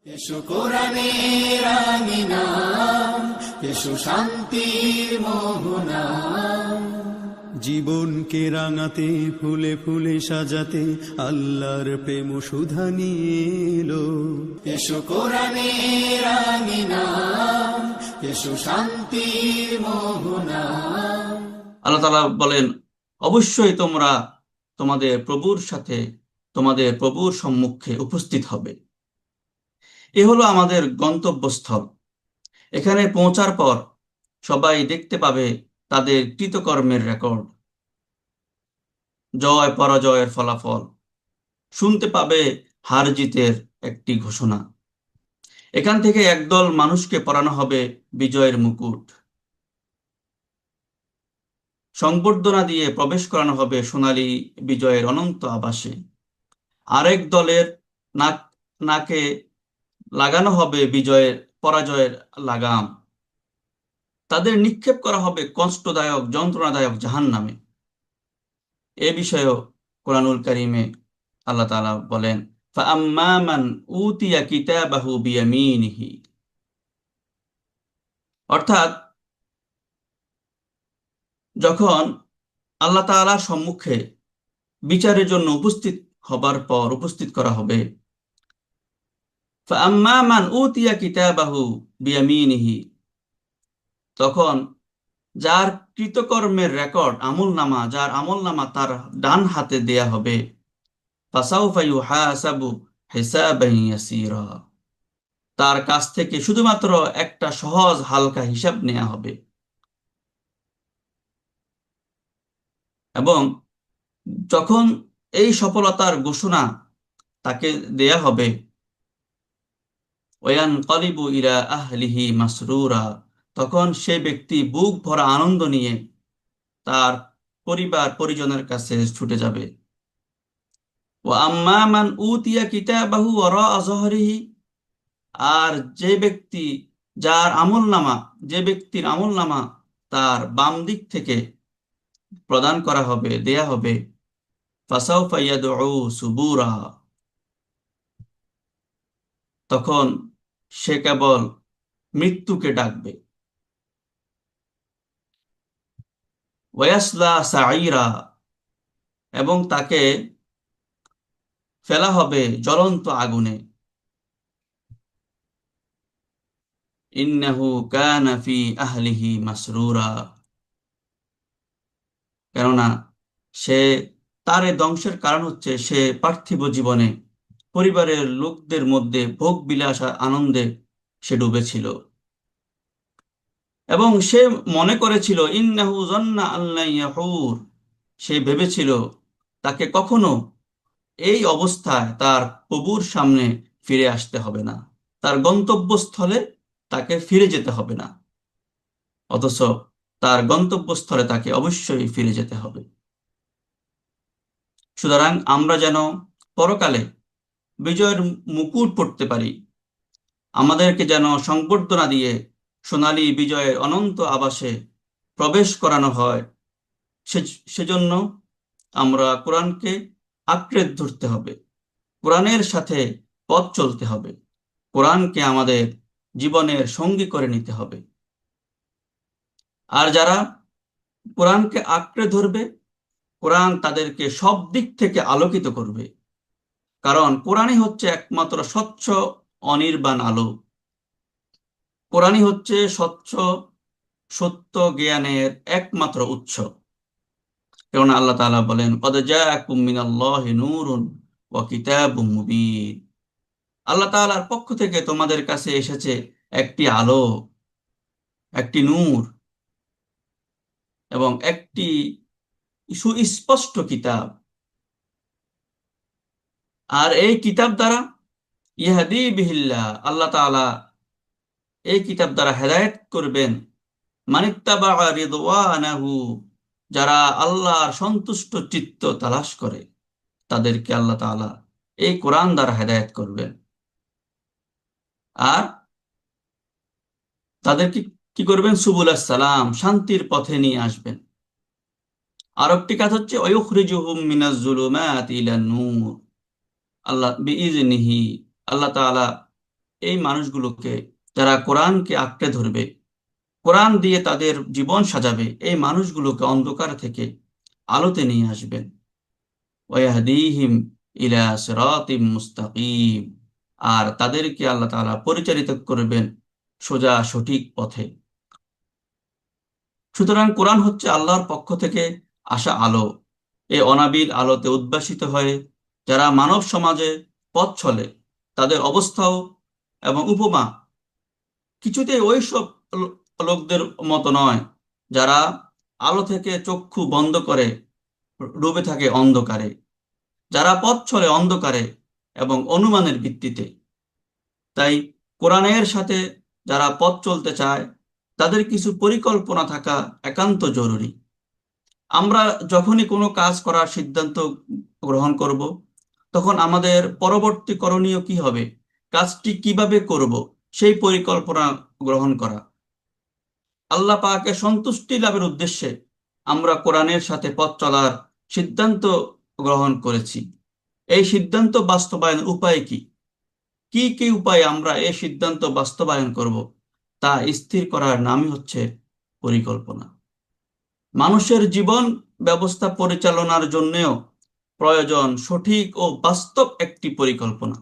এসো কোরআনের আমি নাম, এসো শান্তির মোহনা, জীবনকে রাঙাতে ফুলে ফুলে সাজাতে আল্লাহর প্রেম সুধা নিয়ে এলো। এসো কোরআনের আমি নাম, এসো শান্তির মোহনা। আল্লাহ তাআলা বলেন, অবশ্যই তোমরা তোমাদের প্রভুর সাথে তোমাদের প্রভুর সম্মুখে উপস্থিত হবে। এ হলো আমাদের গন্তব্যস্থল। এখানে পৌঁছার পর সবাই দেখতে পাবে তাদের কৃতকর্মের রেকর্ড, জয় পরাজয়ের ফলাফল, শুনতে পাবে হার জিতের একটি ঘোষণা। এখান থেকে একদল মানুষকে পরানো হবে বিজয়ের মুকুট, সংবর্ধনা দিয়ে প্রবেশ করানো হবে সোনালী বিজয়ের অনন্ত আবাসে। আরেক দলের নাক নাকে লাগানো হবে বিজয়ের পরাজয়ের লাগাম। তাদের নিক্ষেপ করা হবে কষ্টদায়ক যন্ত্রণাদায়ক জাহান্নামে। এ বিষয়েও কোরআনুল কারীমে আল্লাহ তাআলা বলেন, ফাআম্মা মান উতিয়া কিতাবাহু বিয়ামিনিহি, অর্থাৎ যখন আল্লাহ তাআলার সম্মুখে বিচারের জন্য উপস্থিত হবার পর উপস্থিত করা হবে, ফাআম্মা মান উতিয়া কিতাবাহু বিয়ামিনিহি, তখন যার কৃতকর্মের রেকর্ড আমলনামা, যার আমলনামা তার ডান হাতে দেয়া হবে, ফাসাউফা ইউহাসাবু হিসাবান ইয়াসীরা, তার কাছ থেকে শুধুমাত্র একটা সহজ হালকা হিসাব নেওয়া হবে। এবং যখন এই সফলতার ঘোষণা তাকে দেয়া হবে, ওয়ানকালিবু ইলা আহলিহি মাসরুরা, তখন সে ব্যক্তি বুক ভরা আনন্দ নিয়ে তার পরিবার পরিজনের কাছে ছুটে যাবে। ওয়া আম্মা মান উতিয়া কিতাবাহু ওয়ারাআ যহরিহি, আর যে ব্যক্তি যার আমলনামা, যে ব্যক্তির আমলনামা তার বাম দিক থেকে প্রদান করা হবে, দেয়া হবে, ফাসাউফা ইয়াদউ সুবুরা, তখন সে কেবল মৃত্যুকে ডাকবে। ওয়াসলা সাঈরা, এবং তাকে ফেলা হবে জ্বলন্ত আগুনে। ইন্নাহু কানা ফি আহলিহি মাসরুরা, কেননা সে, তার এই ধ্বংসের কারণ হচ্ছে সে পার্থিব জীবনে পরিবারের লোকদের মধ্যে ভোগ বিলাস আর আনন্দে সে ডুবেছিল। এবং সে মনে করেছিল, ইন্নাহু যন্না আল্লা ইয়াহুর, সে ভেবেছিল তাকে কখনো এই অবস্থায় তার প্রভুর সামনে ফিরে আসতে হবে না, তার গন্তব্যস্থলে তাকে ফিরে যেতে হবে না। অথচ তার গন্তব্যস্থলে তাকে অবশ্যই ফিরে যেতে হবে। সুতরাং আমরা যেন পরকালে বিজয়ের মুকুট পড়তে পারি, আমাদেরকে যেন সংবর্ধনা দিয়ে সোনালী বিজয়ের অনন্ত আবাসে প্রবেশ করানো হয়, সেজন্য আমরা কোরআনকে আঁকড়ে ধরতে হবে, কোরআনের সাথে পথ চলতে হবে, কোরআনকে আমাদের জীবনের সঙ্গী করে নিতে হবে। আর যারা কোরআনকে আঁকড়ে ধরবে, কোরআন তাদেরকে সব দিক থেকে আলোকিত করবে। কারণ কোরআনই হচ্ছে একমাত্র স্বচ্ছ অনির্বাণ আলো, কোরআনই হচ্ছে স্বচ্ছ সত্য জ্ঞানের একমাত্র উৎস। কেননা আল্লাহ তাআলা বলেন, কদ জাআকুম মিনাল্লাহি নূরুন ওয়া কিতাবুম মুবিন, আল্লাহ তাআলার পক্ষ থেকে তোমাদের কাছে এসেছে একটি আলো, একটি নূর এবং একটি সুস্পষ্ট কিতাব। আর এই কিতাব দ্বারা ইহদি বিহিল্লাহ, আল্লাহ তাআলা এই কিতাব দ্বারা হেদায়েত করবেন মানিত্তাবা রিদওয়ানাহু, যারা আল্লাহর সন্তুষ্ট চিত্ত তালাশ করে তাদেরকে আল্লাহ তাআলা এই কোরআন দ্বারা হেদায়েত করবেন। আর তাদেরকে কি করবেন? সুবুলাস সালাম, শান্তির পথে নিয়ে আসবেন। আর একটি কাজ হচ্ছে ওয়ুখরিজুহুম মিনাজ জুলুমাতি ইলান নূর, আল্লাহ বিইজনিহি, আল্লাহ তাআলা এই মানুষগুলোকে, যারা কোরআনকে আঁকড়ে ধরবে, কোরআন দিয়ে তাদের জীবন সাজাবে, এই মানুষগুলোকে অন্ধকার থেকে আলোতে নিয়ে আসবেন। ওয়াহদিহিম ইলা সিরাতিম মুস্তাকিম, আর তাদেরকে আল্লাহ তাআলা পরিচালিত করবেন সোজা সঠিক পথে। সুতরাং কোরআন হচ্ছে আল্লাহর পক্ষ থেকে আসা আলো। এই অনাবিল আলোতে উদ্ভাসিত হয়ে যারা মানব সমাজে পথ চলে, তাদের অবস্থাও এবং উপমা কিছুতেই ওইসব লোকদের মতো নয় যারা আলো থেকে চক্ষু বন্ধ করে ডুবে থাকে অন্ধকারে, যারা পথ চলে অন্ধকারে এবং অনুমানের ভিত্তিতে। তাই কোরআনের সাথে যারা পথ চলতে চায়, তাদের কিছু পরিকল্পনা থাকা একান্ত জরুরি। আমরা যখনই কোনো কাজ করার সিদ্ধান্ত গ্রহণ করব, তখন আমাদের পরবর্তী করণীয় কি হবে, কাজটি কিভাবে করব, সেই পরিকল্পনা গ্রহণ করা। আল্লাহ পাকের সন্তুষ্টি লাভের উদ্দেশ্যে আমরা কোরআনের সাথে পথ চলার সিদ্ধান্ত গ্রহণ করেছি। এই সিদ্ধান্ত বাস্তবায়নের উপায় কি, কি কি উপায়ে আমরা এই সিদ্ধান্ত বাস্তবায়ন করব, তা স্থির করার নামই হচ্ছে পরিকল্পনা। মানুষের জীবন ব্যবস্থা পরিচালনার জন্যেও প্রয়োজন সঠিক ও বাস্তব একটি পরিকল্পনা।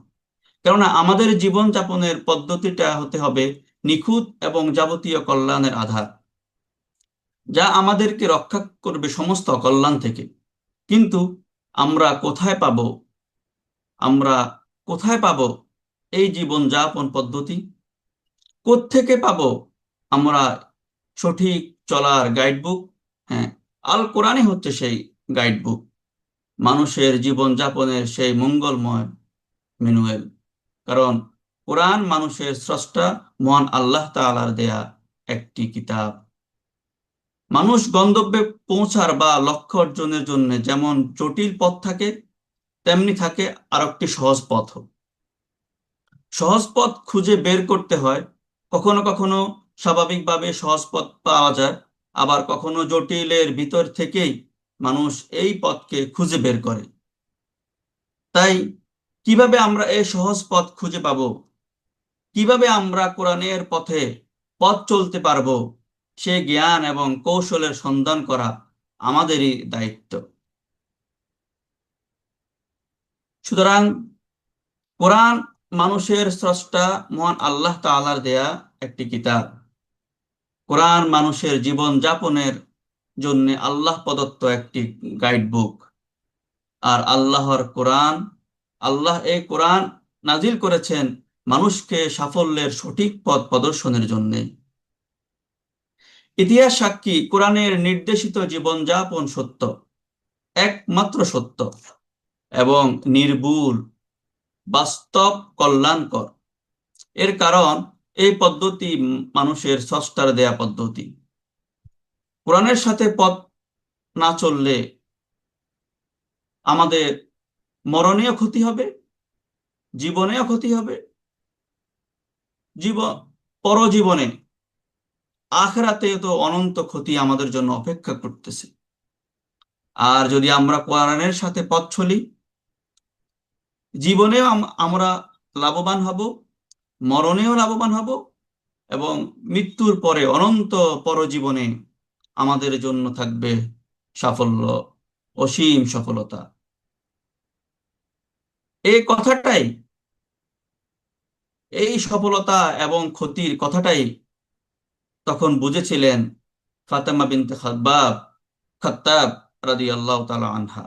কেননা আমাদের জীবনযাপনের পদ্ধতিটা হতে হবে নিখুঁত এবং যাবতীয় কল্যাণের আধার, যা আমাদেরকে রক্ষা করবে সমস্ত অকল্যাণ থেকে। কিন্তু আমরা কোথায় পাব, আমরা কোথায় পাব এই জীবনযাপন পদ্ধতি? কোত্থেকে পাব আমরা সঠিক চলার গাইডবুক? হ্যাঁ, আল কোরআনই হচ্ছে সেই গাইডবুক, মানুষের জীবনযাপনের সেই মঙ্গলময় ম্যানুয়াল। কারণ কোরআন মানুষের স্রষ্টা মহান আল্লাহ তাআলার দেয়া একটি কিতাব। মানুষ গন্তব্যে পৌঁছার বা লক্ষ্য অর্জনের জন্য যেমন জটিল পথ থাকে, তেমনি থাকে আরেকটি সহজ পথ। সহজ পথ খুঁজে বের করতে হয়। কখনো কখনো স্বাভাবিকভাবে সহজ পথ পাওয়া যায়, আবার কখনো জটিলের ভিতর থেকেই মানুষ এই পথকে খুঁজে বের করে। তাই কিভাবে আমরা এই সহজ পথ খুঁজে পাব, কিভাবে আমরা কোরআনের পথে পথ চলতে পারবো, সে জ্ঞান এবং কৌশলের সন্ধান করা আমাদেরই দায়িত্ব। সুতরাং কোরআন মানুষের স্রষ্টা মহান আল্লাহ তাআলার দেয়া একটি কিতাব। কোরআন মানুষের জীবন যাপনের জন্য আল্লাহ প্রদত্ত একটি গাইডবুক। আর আল্লাহর কোরআন, আল্লাহ এই কোরআন নাজিল করেছেন মানুষকে সাফল্যের সঠিক পথ প্রদর্শনের জন্য। ইতিহাস সাক্ষী, কোরআনের নির্দেশিত জীবনযাপন সত্য, একমাত্র সত্য এবং নির্ভুল, বাস্তব, কল্যাণকর। এর কারণ এই পদ্ধতি মানুষের স্রষ্টার দেয়া পদ্ধতি। কোরআনের সাথে পথ না চললে আমাদের মরণেও ক্ষতি হবে, জীবনেও ক্ষতি হবে, জীবন পরজীবনে আখিরাতে তো অনন্ত ক্ষতি আমাদের জন্য অপেক্ষা করতেছে। আর যদি আমরা কোরআনের সাথে পথ চলি, জীবনেও আমরা লাভবান হব, মরণেও লাভবান হব, এবং মৃত্যুর পরে অনন্ত পরজীবনে আমাদের জন্য থাকবে সাফল্য, অসীম সফলতা। এই কথাটাই, এই সফলতা এবং ক্ষতির কথাটাই তখন বুঝেছিলেন ফাতেমা বিনতে খাত্তাব রাদিয়াল্লাহু তাআলা আনহা।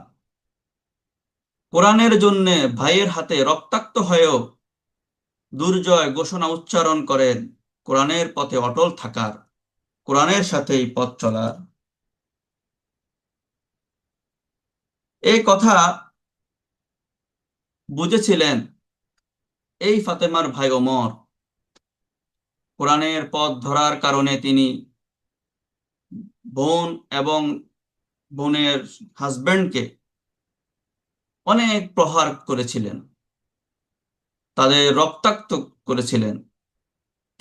কোরআনের জন্য ভাইয়ের হাতে রক্তাক্ত হয়েও দুর্জয় ঘোষণা উচ্চারণ করেন কোরআনের পথে অটল থাকার, কোরআনের সাথেই পথ চলার। এই কথা বুঝেছিলেন এই ফাতেমার ভাই ওমর। কোরআনের পথ ধরার কারণে তিনি বোন এবং বোনের হাজবেন্ডকে অনেক প্রহার করেছিলেন, তাদের রক্তাক্ত করেছিলেন।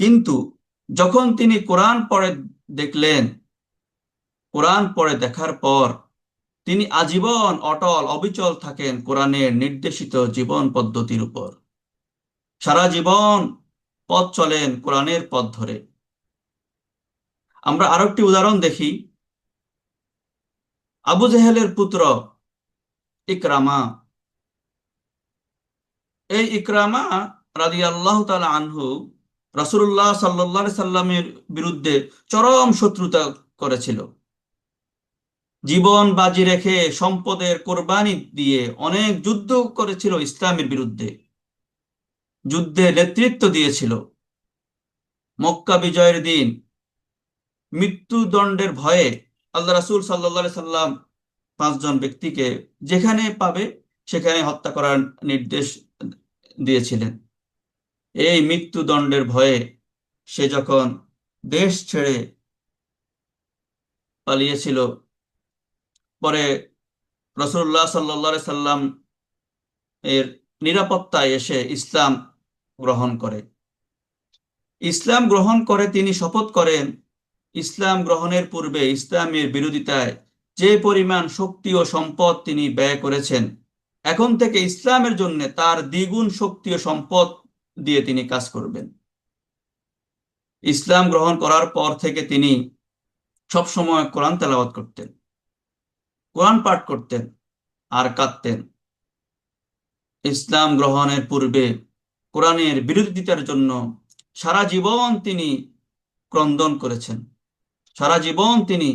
কিন্তু যখন তিনি কোরআন পড়ে দেখলেন, কোরআন পড়ে দেখার পর তিনি আজীবন অটল অবিচল থাকেন কোরআনের নির্দেশিত জীবন পদ্ধতির উপর। সারা জীবন পথ চলেন কোরআনের পথ ধরে। আমরা আরো একটি উদাহরণ দেখি। আবু জেহেলের পুত্র ইকরামা, এই ইকরামা রাদিয়াল্লাহু তাআলা আনহু রাসূলুল্লাহ সাল্লাল্লাহু আলাইহি সাল্লামের বিরুদ্ধে চরম শত্রুতা করেছিল। জীবন বাজি রেখে সম্পদের কোরবানি দিয়ে অনেক যুদ্ধ করেছিল ইসলামের বিরুদ্ধে, যুদ্ধে নেতৃত্ব দিয়েছিল। মক্কা বিজয়ের দিন মৃত্যুদণ্ডের ভয়ে আল্লাহ রাসূল সাল্লাল্লাহু আলাইহি সাল্লাম 5 জন ব্যক্তিকে যেখানে পাবে সেখানে হত্যা করার নির্দেশ দিয়েছিলেন। এই মৃত্যুদণ্ডের ভয়ে সে যখন দেশ ছেড়ে পালিয়েছিল, পরে রাসূলুল্লাহ সাল্লাল্লাহু আলাইহি সাল্লাম এর নিরাপত্তায় এসে ইসলাম গ্রহণ করে। ইসলাম গ্রহণ করে তিনি শপথ করেন, ইসলাম গ্রহণের পূর্বে ইসলামের বিরোধিতায় যে পরিমাণ শক্তি ও সম্পদ তিনি ব্যয় করেছেন, এখন থেকে ইসলামের জন্য তার দ্বিগুণ শক্তি ও সম্পদ দিয়ে তিনি কাজ করবেন। ইসলাম গ্রহণ করার পর থেকে তিনি সব সময় কোরআন তেলাওয়াত করতেন, কোরআন পাঠ করতেন আর কাঁদতেন। ইসলাম গ্রহণের পূর্বে কোরআনের বিরোধিতার জন্য সারা জীবন তিনি ক্রন্দন করেছেন, সারা জীবন তিনি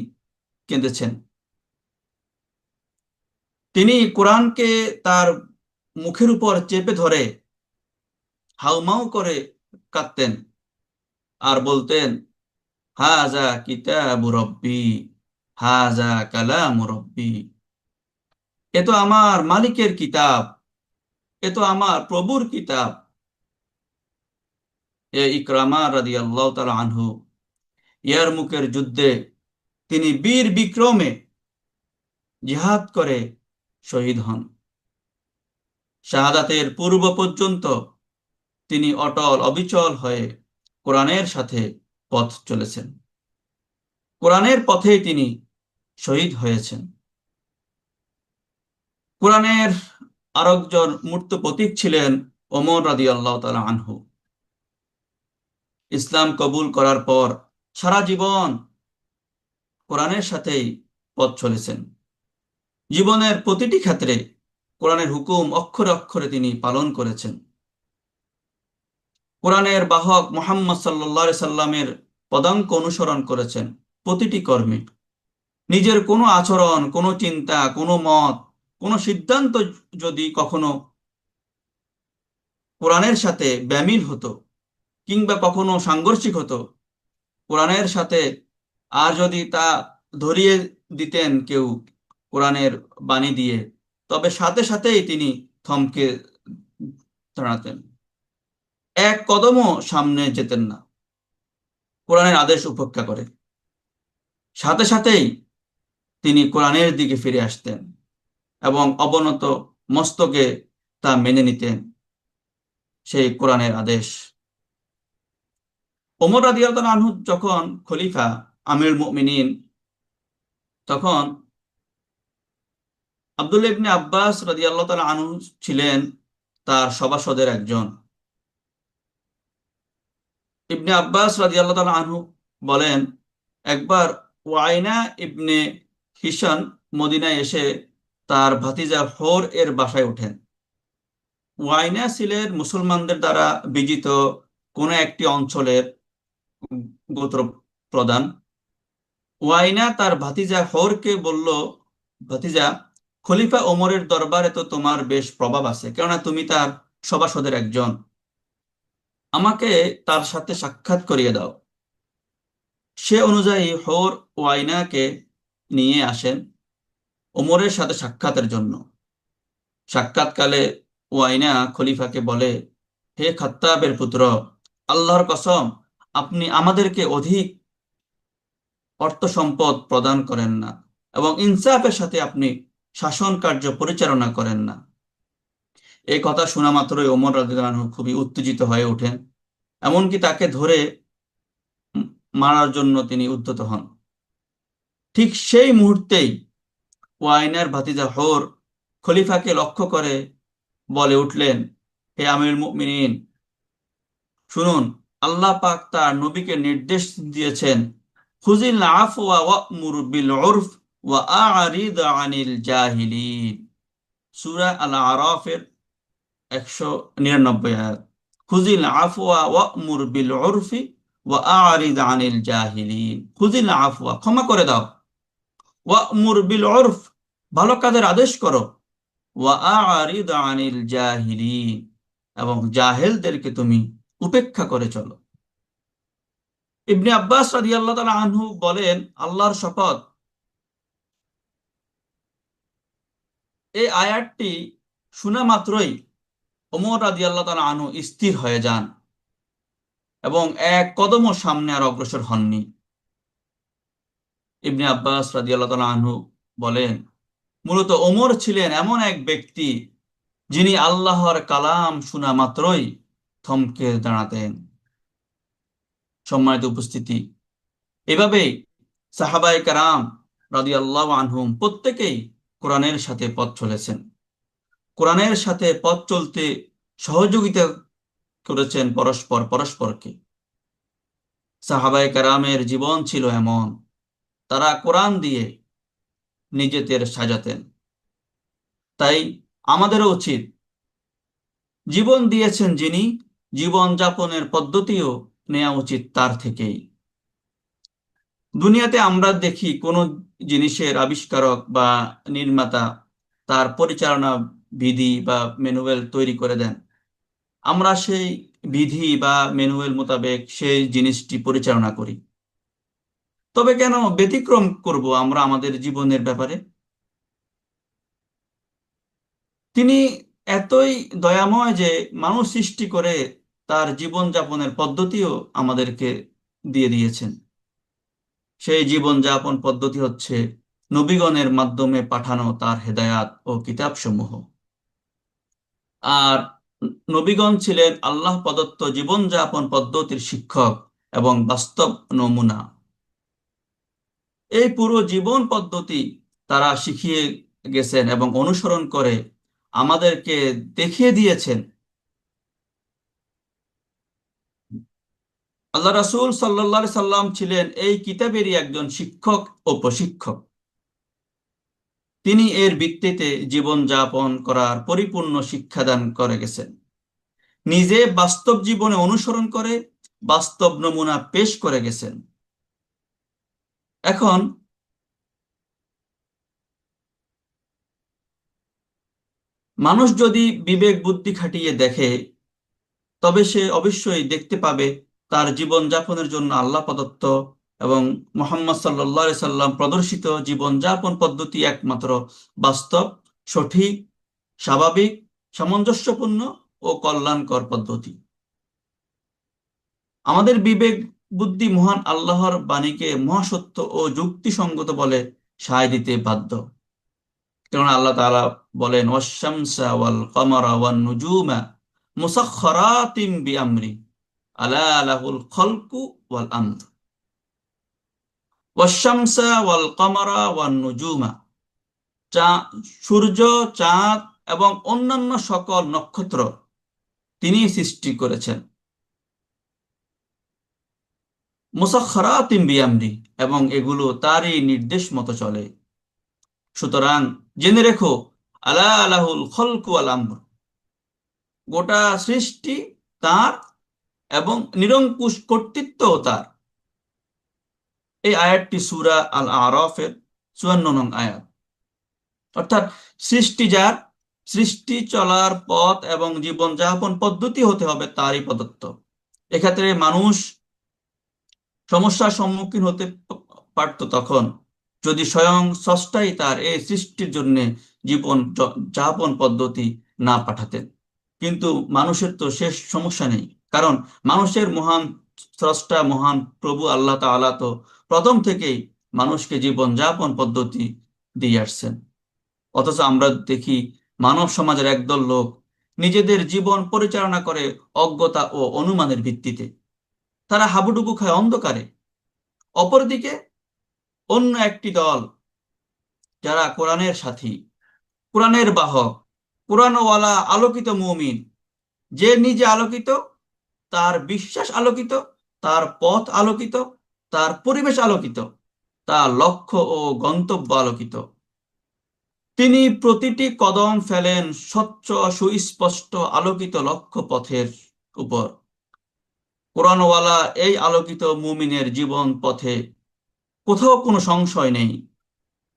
কেঁদেছেন। তিনি কোরআনকে তার মুখের উপর চেপে ধরে হাউমাউ করে কাঁদতেন আর বলতেন, হাজা কিতাবু রব্বি, হাজা কালামু রব্বি। এ তো আমার মালিকের কিতাব, এ তো আমার প্রভুর কিতাব। এ ইকরামা রাদিয়াল্লাহু তাআলা আনহু ইয়ারমুকের যুদ্ধে তিনি বীর বিক্রমে জিহাদ করে শহীদ হন। শাহাদাতের পূর্ব পর্যন্ত তিনি অটল অবিচল হয়ে কোরআনের সাথে পথ চলেছেন, কোরআনের পথেই তিনি শহীদ হয়েছেন। কোরআনের আরেকজন মূর্ত প্রতীক ছিলেন ওমর রাদিয়াল্লাহু তাআলা আনহু। ইসলাম কবুল করার পর সারা জীবন কোরআনের সাথেই পথ চলেছেন। জীবনের প্রতিটি ক্ষেত্রে কোরআনের হুকুম অক্ষরে অক্ষরে তিনি পালন করেছেন। কোরআনের বাহক মুহাম্মদ সাল্লাল্লাহু আলাইহি সাল্লামের পদাঙ্ক অনুসরণ করেছেন প্রতিটি কর্মে। নিজের কোনো আচরণ, কোনো চিন্তা, কোনো মত, কোনো সিদ্ধান্ত যদি কখনো কোরআনের সাথে ব্যামিল হতো কিংবা কখনো সাংঘর্ষিক হতো, কোরআনের সাথে আর যদি তা ধরিয়ে দিতেন কেউ কোরআনের বাণী দিয়ে, তবে সাথে সাথেই তিনি থমকে দাঁড়াতেন, এক কদমও সামনে যেতেন না। কোরআনের আদেশ উপেক্ষা করে সাথে সাথেই তিনি কোরআনের দিকে ফিরে আসতেন এবং অবনত মস্তকে তা মেনে নিতেন, সেই কোরআনের আদেশ। ওমর রাদিয়াল্লাহু আনহু যখন খলিফা আমিরুল মুমিনিন, তখন আব্দুল্লাহ ইবনে আব্বাস রাদিয়াল্লাহু তাআলা আনহু ছিলেন তার সভাসদের একজন। ইবনে আব্বাস রাদিয়াল্লাহু তাআলা আনহু বলেন, একবার ওয়াইনা ইবনে হিশান মদিনায় এসে তার ভাতিজা হোর এর বাসায় ওঠেন। ওয়াইনা ছিলেন মুসলমানদের দ্বারা বিজিত কোন একটি অঞ্চলের গোত্র প্রধান। ওয়াইনা তার ভাতিজা হোরকে বলল, ভাতিজা, খলিফা ওমরের দরবারে তো তোমার বেশ প্রভাব আছে, কেননা তুমি তার সভাসদের একজন, আমাকে তার সাথে সাক্ষাৎ করিয়ে দাও। সে অনুযায়ী হোর ওয়াইনাকে নিয়ে আসেন ওমরের সাথে সাক্ষাতের জন্য। সাক্ষাৎকালে ওয়াইনা খলিফাকে বলে, হে খাত্তাবের পুত্র, আল্লাহর কসম, আপনি আমাদেরকে অধিক অর্থ সম্পদ প্রদান করেন না এবং ইনসাফের সাথে আপনি শাসন কার্য পরিচালনা করেন না। এই কথা শোনা মাত্রই ওমর রাদিয়াল্লাহু আনহু খুবই উত্তেজিত হয়ে ওঠেন, এমনকি তাকে ধরে মারার জন্য তিনি উদ্যত হন। ঠিক সেই মুহূর্তেই ওয়াইনার ভাতিজা হোর খলিফাকে লক্ষ্য করে বলে উঠলেন, হে আমিরুল মুমিনিন, শুনুন, আল্লাহ পাক তার নবীকে নির্দেশ দিয়েছেন, খুযিল আফওয়া ওয়া'মুর বিল উরফ ওয়া আ'রিদ আনিল জাহিলিন। সূরা আল আরাফের 199 আয়াত। খুযিল আফওয়া ওয়া'মুর বিল উরফি ওয়া আ'রিদ আনিল জাহিলিন। খুযিল আফওয়া, ক্ষমা করে দাও, ওয়া'মুর বিল উরফ, ভালো কাজের আদেশ করো, ওয়া আ'রিদ আনিল জাহিলিন, এবং জাহেলদেরকে তুমি উপেক্ষা করে চলো। ইবনে আব্বাস রাদিয়াল্লাহু তাআলা আনহু বলেন, আল্লাহর শপথ, এই আয়াতটি শোনা মাত্রই ওমর রাদিয়াল্লাহু তাআলা আনহু স্থির হয়ে যান এবং এক কদমও সামনে আর অগ্রসর হননি। ইবনে আব্বাস রাদিয়াল্লাহু তাআলা আনহু বলেন, মূলত ওমর ছিলেন এমন এক ব্যক্তি যিনি আল্লাহর কালাম শোনা মাত্রই থমকে দাঁড়াতেন। সম্মানিত উপস্থিতি, এভাবেই সাহাবায়ে কেরাম রাদিয়াল্লাহু আনহুম প্রত্যেকেই কোরআনের সাথে পথ চলেছেন, কোরআনের সাথে পথ চলতে সহযোগিতা করেছেন পরস্পরকে। সাহাবায়ে কেরামের জীবন ছিল এমন, তারা কোরআন দিয়ে নিজেদের সাজাতেন। তাই আমাদেরও উচিত, জীবন দিয়েছেন যিনি, জীবন যাপনের পদ্ধতিও নেওয়া উচিত তার থেকেই। দুনিয়াতে আমরা দেখি কোনো জিনিসের আবিষ্কারক বা নির্মাতা তার পরিচালনা বিধি বা ম্যানুয়াল তৈরি করে দেন, আমরা সেই বিধি বা ম্যানুয়াল মোতাবেক সেই জিনিসটি পরিচালনা করি। তবে কেন ব্যতিক্রম করব আমরা আমাদের জীবনের ব্যাপারে? তিনি এতই দয়াময় যে মানুষ সৃষ্টি করে তার জীবন যাপনের পদ্ধতিও আমাদেরকে দিয়ে দিয়েছেন। সেই জীবন যাপন পদ্ধতি হচ্ছে নবীগণের মাধ্যমে পাঠানো তার হেদায়াত ও কিতাবসমূহ। আর নবীগণ ছিলেন আল্লাহ প্রদত্ত জীবনযাপন পদ্ধতির শিক্ষক এবং বাস্তব নমুনা। এই পুরো জীবন পদ্ধতি তারা শিখিয়ে গেছেন এবং অনুসরণ করে আমাদেরকে দেখিয়ে দিয়েছেন। আল্লাহ রাসূল সাল্লাল্লাহু আলাইহি সাল্লাম ছিলেন এই কিতাবেরই একজন শিক্ষক ও প্রশিক্ষক। তিনি এর ভিত্তিতে জীবন যাপন করার পরিপূর্ণ শিক্ষাদান করে গেছেন, নিজে বাস্তব জীবনে অনুসরণ করে বাস্তব নমুনা পেশ করে গেছেন। এখন মানুষ যদি বিবেক বুদ্ধি খাটিয়ে দেখে, তবে সে অবশ্যই দেখতে পাবে তার জীবন যাপনের জন্য আল্লাহ প্রদত্ত এবং মুহাম্মদ সাল্লাল্লাহু আলাইহি সাল্লাম প্রদর্শিত জীবন যাপন পদ্ধতি একমাত্র বাস্তব, সঠিক, স্বাভাবিক, সামঞ্জস্যপূর্ণ ও কল্যাণকর পদ্ধতি। আমাদের বিবেক বুদ্ধি মহান আল্লাহর বাণীকে মহাসত্য ও যুক্তিসঙ্গত বলে সায় দিতে বাধ্য। কেননা আল্লাহ তাআলা বলেন, ওয়াশ-শামসা ওয়াল কমারা ওয়ান নুজুমা মুসাখখারাতিন বিআমরি আলা লাহুল খালকু ওয়াল আমর। ওয়াশ-শামসা ওয়াল কমারা ওয়ান নুজুমা, সূর্য, চাঁদ এবং অন্যান্য সকল নক্ষত্র তিনি সৃষ্টি করেছেন। মুসাখখারাতিন বিআমরি, এবং এগুলো তারই নির্দেশ মতো চলে। সুতরাং জেনে রেখো, আলা লাহুল খালকু ওয়াল আমর, গোটা সৃষ্টি তার এবং নিরঙ্কুশ কর্তৃত্ব তার। এই আয়াতটি সূরা আল আরাফের 54 নং আয়াত। অর্থাৎ সৃষ্টি যার, সৃষ্টি চলার পথ এবং জীবনযাপন পদ্ধতি হতে হবে তারই প্রদত্ত। এক্ষেত্রে মানুষ সমস্যার সম্মুখীন হতে পারত তখন যদি স্বয়ং স্রষ্টাই তার এই সৃষ্টির জন্য জীবন যাপন পদ্ধতি না পাঠাতেন। কিন্তু মানুষের তো শেষ সমস্যা নেই, কারণ মানুষের মহান স্রষ্টা মহান প্রভু আল্লাহ তাআলা তো প্রথম থেকেই মানুষকে জীবন যাপন পদ্ধতি দিয়ে আসছেন। অথচ আমরা দেখি মানব সমাজের একদল লোক নিজেদের জীবন পরিচালনা করে অজ্ঞতা ও অনুমানের ভিত্তিতে। তারা হাবুডুবু খায় অন্ধকারে। অপরদিকে অন্য একটি দল, যারা কোরআনের সাথী, কোরআনের বাহক, কোরআনওয়ালা আলোকিত মুমিন, যে নিজে আলোকিত তার বিশ্বাস আলোকিত, তার পথ আলোকিত, তার পরিবেশ আলোকিত, তার লক্ষ্য ও গন্তব্য আলোকিত। তিনি প্রতিটি কদম ফেলেন স্বচ্ছ সুস্পষ্ট আলোকিত লক্ষ্য পথের উপর। কোরআনওয়ালা এই আলোকিত মুমিনের জীবন পথে কোথাও কোনো সংশয় নেই,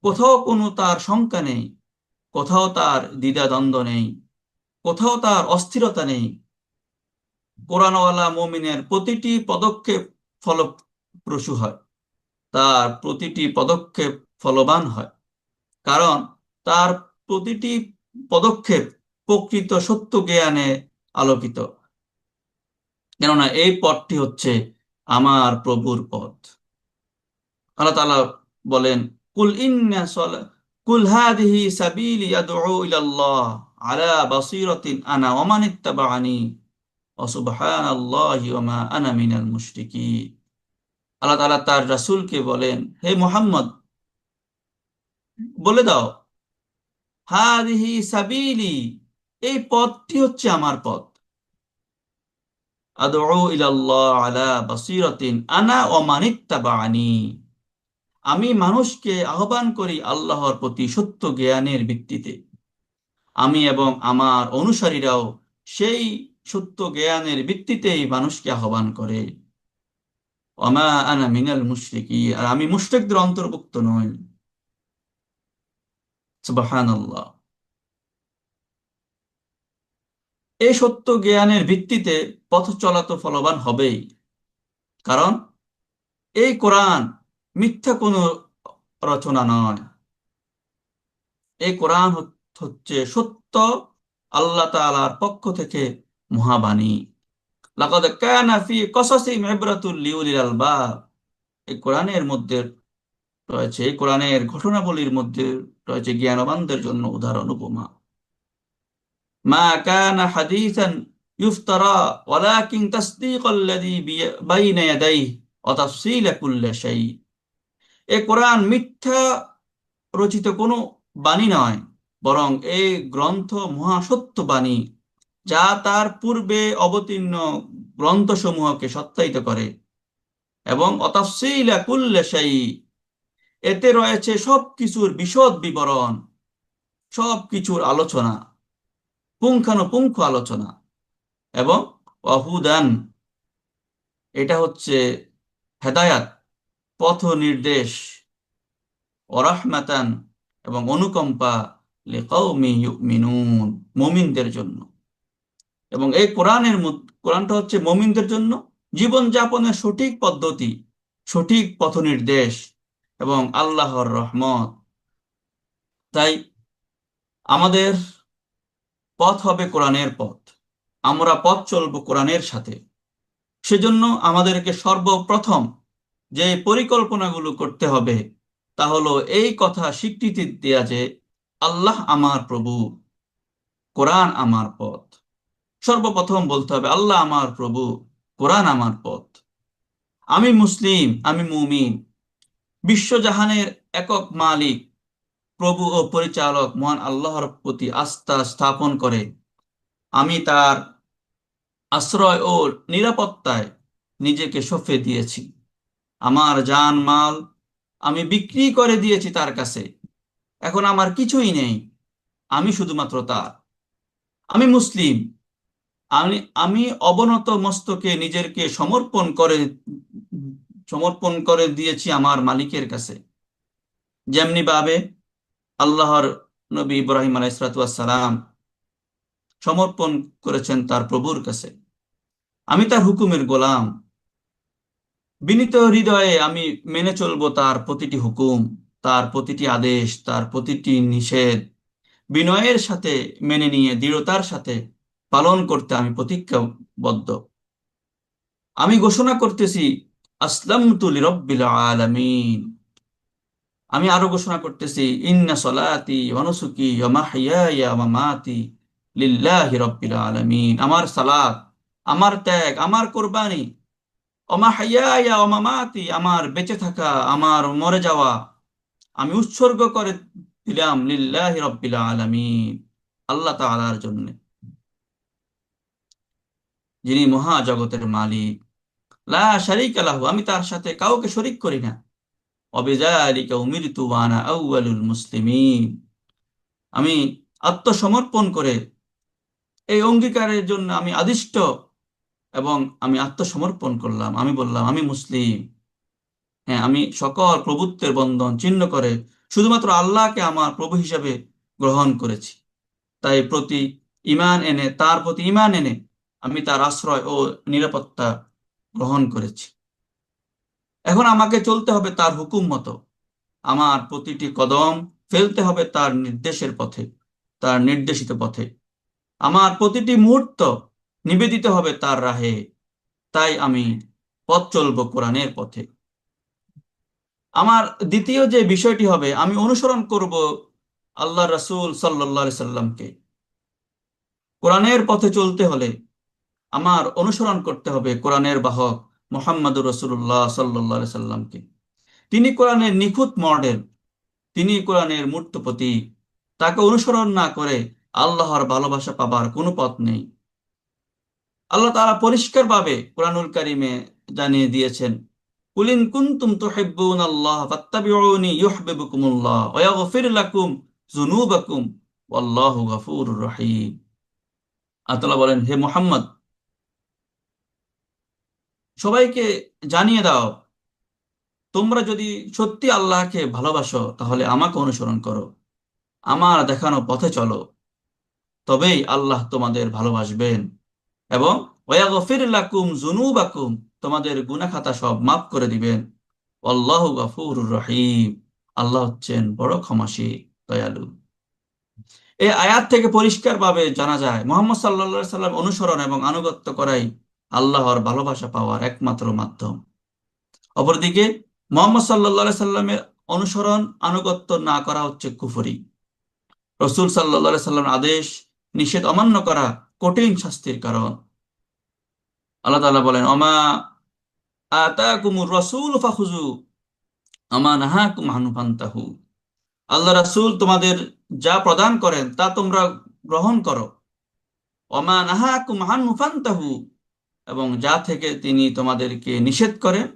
কোথাও কোনো তার শঙ্কা নেই, কোথাও তার দ্বিধাদ্বন্দ্ব নেই, কোথাও তার অস্থিরতা নেই। কোরআনওয়ালা মুমিনের প্রতিটি পদক্ষেপ ফলপ্রসূ হয়, তার প্রতিটি পদক্ষেপ ফলবান হয়, কারণ তার প্রতিটি পদক্ষেপ প্রকৃত সত্য জ্ঞানে আলোকিত। কেননা এই পথটি হচ্ছে আমার প্রভুর পথ। আল্লাহ তাআলা বলেন, কুল হাদিহি সাবিলি আদউ ইলাল্লাহ আলা বাসীরাতিন আনা ওয়া মান ইত্তাবাআনি ওয়া সুবহানাল্লাহি ওয়া মা আনা মিনাল মুশরিকিন। আল্লাহ তাআলা তার রাসূলকে বলেন, হে মুহাম্মদ, বলে দাও, হাদিহি সাবিলি, এই পথটি হচ্ছে আমার পথ। আদউ ইলাল্লাহ আলা বাসীরাতিন আনা ওয়া মান ইত্তাবাআনি, আমি মানুষকে আহ্বান করি আল্লাহর প্রতি সত্য জ্ঞানের ভিত্তিতে। আমি এবং আমার অনুসারীরাও সেই সত্য জ্ঞানের ভিত্তিতেই মানুষকে আহ্বান করে। ওয়ামা আনা মিনাল মুশরিকিন, আর আমি মুশরিকদের অন্তর্ভুক্ত নই। সুবহানাল্লাহ। এই সত্য জ্ঞানের ভিত্তিতে পথ চলা তো ফলবান হবেই, কারণ এই কোরআন মিথ্যা কোনো রচনা নয়। এই কোরআন হচ্ছে সত্য, আল্লাহ তাআলার পক্ষ থেকে মহাবাণী। লাকাদ কানা ফি কসাসিহিম ইবরাতুল লিউলিল আলবাব, এই কোরআনের মধ্যে রয়েছে, এই কোরআনের ঘটনাবলীর মধ্যে রয়েছে জ্ঞানবানদের জন্য উদাহরণ উপমা। মা কানা হাদিসান ইফতারা ওয়ালাকিন তাসদীকাল্লাযী বাইনা ইয়াদাইহি ওয়া তাফসীলা কুল্লি শাই। এই কোরআন মিথ্যা রচিত কোনো বাণী নয়, বরং এই গ্রন্থ মহাসত্য বাণী, যা তার পূর্বে অবতীর্ণ গ্রন্থসমূহকে সত্যায়িত করে। এবং অতাফসীলা কুল্লি শাই, এতে রয়েছে সবকিছুর বিশদ বিবরণ, সবকিছুর আলোচনা, পুঙ্খানুপুঙ্খ আলোচনা। এবং ওয়াহুদান, এটা হচ্ছে হেদায়াত, পথ নির্দেশ, ওয়ারাহমাতান, এবং অনুকম্পা, লিকাউমি ইউমিনুন, মুমিনদের জন্য। এবং এই কোরআনটা হচ্ছে মুমিনদের জন্য জীবনযাপনের সঠিক পদ্ধতি, সঠিক পথ নির্দেশ এবং আল্লাহর রহমত। তাই আমাদের পথ হবে কোরআনের পথ, আমরা পথ চলবো কোরআনের সাথে। সেজন্য আমাদেরকে সর্বপ্রথম যে পরিকল্পনাগুলো করতে হবে তা হলো এই কথা স্বীকৃতি দেয়া যে আল্লাহ আমার প্রভু, কোরআন আমার পথ। সর্বপ্রথম বলতে হবে আল্লাহ আমার প্রভু, কোরআন আমার পথ। আমি মুসলিম, আমি মুমিন, বিশ্বজাহানের একক মালিক, প্রভু ও পরিচালক মহান আল্লাহর প্রতি আস্থা স্থাপন করে আমি তার আশ্রয় ও নিরাপত্তায় নিজেকে সঁপে দিয়েছি। আমার জান মাল আমি বিক্রি করে দিয়েছি তার কাছে, এখন আমার কিছুই নেই, আমি শুধুমাত্র তার। আমি মুসলিম, আমি আমি অবনত মস্তকে নিজেকে সমর্পণ করে দিয়েছি আমার মালিকের কাছে, যেমনি ভাবে আল্লাহর নবী ইব্রাহিম আলাইহিস সালাম সমর্পণ করেছেন তার প্রভুর কাছে। আমি তার হুকুমের গোলাম, বিনীত হৃদয়ে আমি মেনে চলবো তার প্রতিটি হুকুম, তার প্রতিটি আদেশ, তার প্রতিটি নিষেধ বিনয়ের সাথে মেনে নিয়ে দৃঢ়তার সাথে পালন করতে আমি প্রতিজ্ঞাবদ্ধ। আমি ঘোষণা করতেছি আসলামতু লিরাব্বিল আলামিন। আমি আরো ঘোষণা করতেছি ইন্না সলাতি ওয়া নুসুকি ওয়া মাহইয়ায়া ওয়া মামাতি লিল্লাহি রাব্বিল আলামিন। আমার সালাত, আমার ত্যাগ, আমার কোরবানি, ওয়া মাহইয়ায়া ওয়া মামাতি, আমার বেঁচে থাকা, আমার মরে যাওয়া, আমি উৎসর্গ করে দিলাম লিল্লাহি রাব্বিল আলামিন, আল্লাহ তাআলার জন্য। যিনি মহাজগতের মালিক। লা শারীকা লাহু, আমি তার সাথে কাউকে শরীক করি না। ওয়াবিযালিকা উমিরতু ওয়া আনা আউয়ালুল মুসলিমিন, আমি আত্মসমর্পণ করে এই অঙ্গীকারের জন্য আমি আদিষ্ট, এবং আমি আত্মসমর্পণ করলাম, আমি বললাম আমি মুসলিম। হ্যাঁ, আমি সকল প্রভুত্বের বন্ধন ছিন্ন করে শুধুমাত্র আল্লাহকে আমার প্রভু হিসাবে গ্রহণ করেছি। তাই তার প্রতি ঈমান এনে আমি তার আশ্রয় ও নিরাপত্তা গ্রহণ করেছি। এখন আমাকে চলতে হবে তার হুকুম মতো, আমার প্রতিটি কদম ফেলতে হবে তার নির্দেশের পথে, তার নির্দেশিত পথে। আমার প্রতিটি মুহূর্ত নিবেদিত হবে তার রাহে। তাই আমি পথ চলবো কোরআনের পথে। আমার দ্বিতীয় যে বিষয়টি হবে, আমি অনুসরণ করব আল্লাহ রাসূল সাল্লাল্লাহু আলাইহি সাল্লামকে। কোরআনের পথে চলতে হলে আমার অনুসরণ করতে হবে কোরআনের বাহক মুহাম্মদুর রাসূলুল্লাহ সাল্লাল্লাহু আলাইহি সাল্লামকে। তিনি কোরআনের নিখুঁত মডেল, তিনি কোরআনের মূর্ত প্রতীক। তাকে অনুসরণ না করে আল্লাহর ভালোবাসা পাবার কোনো পথ নেই। আল্লাহ তাআলা পরিষ্কারভাবে কোরআনুল কারীমে জানিয়ে দিয়েছেন, কুল ইন কুনতুম তুহিব্বুনাল্লাহ ফাত্তাবিউনি ইউহিব্বুকুমুল্লাহ ওয়া ইয়াগফির লাকুম যুনুবাকুম ওয়াল্লাহু গফুরুর রহিম। আল্লাহ তাআলা বলেন, হে মুহাম্মদ, সবাইকে জানিয়ে দাও, তোমরা যদি সত্যি আল্লাহকে ভালোবাসো তাহলে আমাকে অনুসরণ করো, আমার দেখানো পথে চলো, তবেই আল্লাহ তোমাদের ভালোবাসবেন, এবং ওয়াগফির লাকুম যুনুবাকুম, তোমাদের গুনাহ খাতা সব মাফ করে দিবেন। আল্লাহু গফুরুর রহিম, আল্লাহ হচ্ছেন বড় ক্ষমাশীল, দয়ালু। এই আয়াত থেকে পরিষ্কারভাবে জানা যায় মুহাম্মদ সাল্লাল্লাহু আলাইহি সাল্লাম অনুসরণ এবং আনুগত্য করাই আল্লাহর ভালোবাসা পাওয়ার একমাত্র মাধ্যম। অপরদিকে মুহাম্মদ সাল্লাল্লাহু আলাইহি সাল্লামের অনুসরণ আনুগত্য না করা হচ্ছে কুফরি। রসূল সাল্লাল্লাহু আলাইহি সাল্লামের আদেশ নিষেধ অমান্য করা কঠিন শাস্তির কারণ। আল্লাহ তাআলা বলেন, ওমা আতাকুমুর রাসূল ফাখুযু ওমা নাহাকুম আনহু ফান্তাহু। আল্লাহ রাসূল তোমাদের যা প্রদান করেন তা তোমরা গ্রহণ করো। ওমা নাহাকুম আনহু ফান্তাহু, এবং যা থেকে তিনি তোমাদেরকে নিষেধ করেন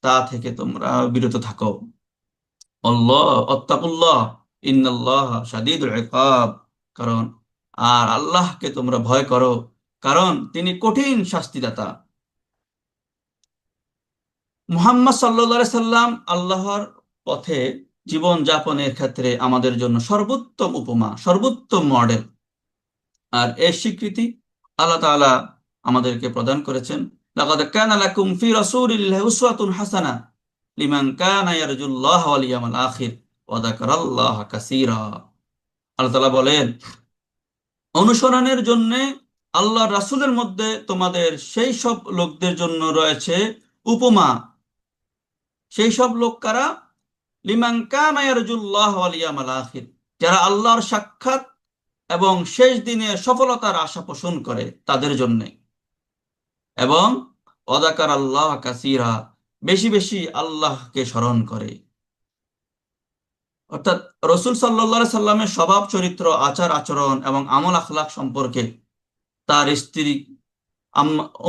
তা থেকে তোমরা বিরত থাকো। আল্লাহ আত্তাকুল্লাহ ইন্নাল্লাহ শাদীদুল ইকাব, কারণ আর আল্লাহকে তোমরা ভয় করো, কারণ তিনি কঠিন শাস্তিদাতা। মুহাম্মদ সাল্লাল্লাহু আলাইহি সাল্লাম আল্লাহর পথে জীবন যাপনের ক্ষেত্রে আমাদের জন্য সর্বোত্তম উপমা, সর্বোত্তম মডেল। আর এর স্বীকৃতি আল্লাহ তাআলা আমাদেরকে প্রদান করেছেন, লাকাদ কানা লাকুম ফি রাসূলিল্লাহি উসওয়াতুন হাসানাহ লিমান কানা ইয়ারজুল্লাহ ওয়াল ইয়াউমাল আখির ওয়া যাকারাল্লাহা কাসীরা। আল্লাহ তাআলা বলেন, অনুসরণের জন্য আল্লাহ রাসূলের মধ্যে তোমাদের সেই সব লোকদের জন্য রয়েছে উপমা। সেই সব লোক কারা? লিমান কানা ইয়ারজুল্লাহ ওয়াল ইয়াউমাল আখির, যারা আল্লাহর সাক্ষাৎ এবং শেষ দিনের সফলতার আশা পোষণ করে তাদের জন্য। এবং ওয়াযাকার আল্লাহ কাসীরা, বেশি বেশি আল্লাহকে স্মরণ করে। অর্থাৎ রসূল সাল্লাল্লাহু আলাইহি সাল্লামের স্বভাব চরিত্র, আচার আচরণ এবং আমল আখলাক সম্পর্কে তার স্ত্রী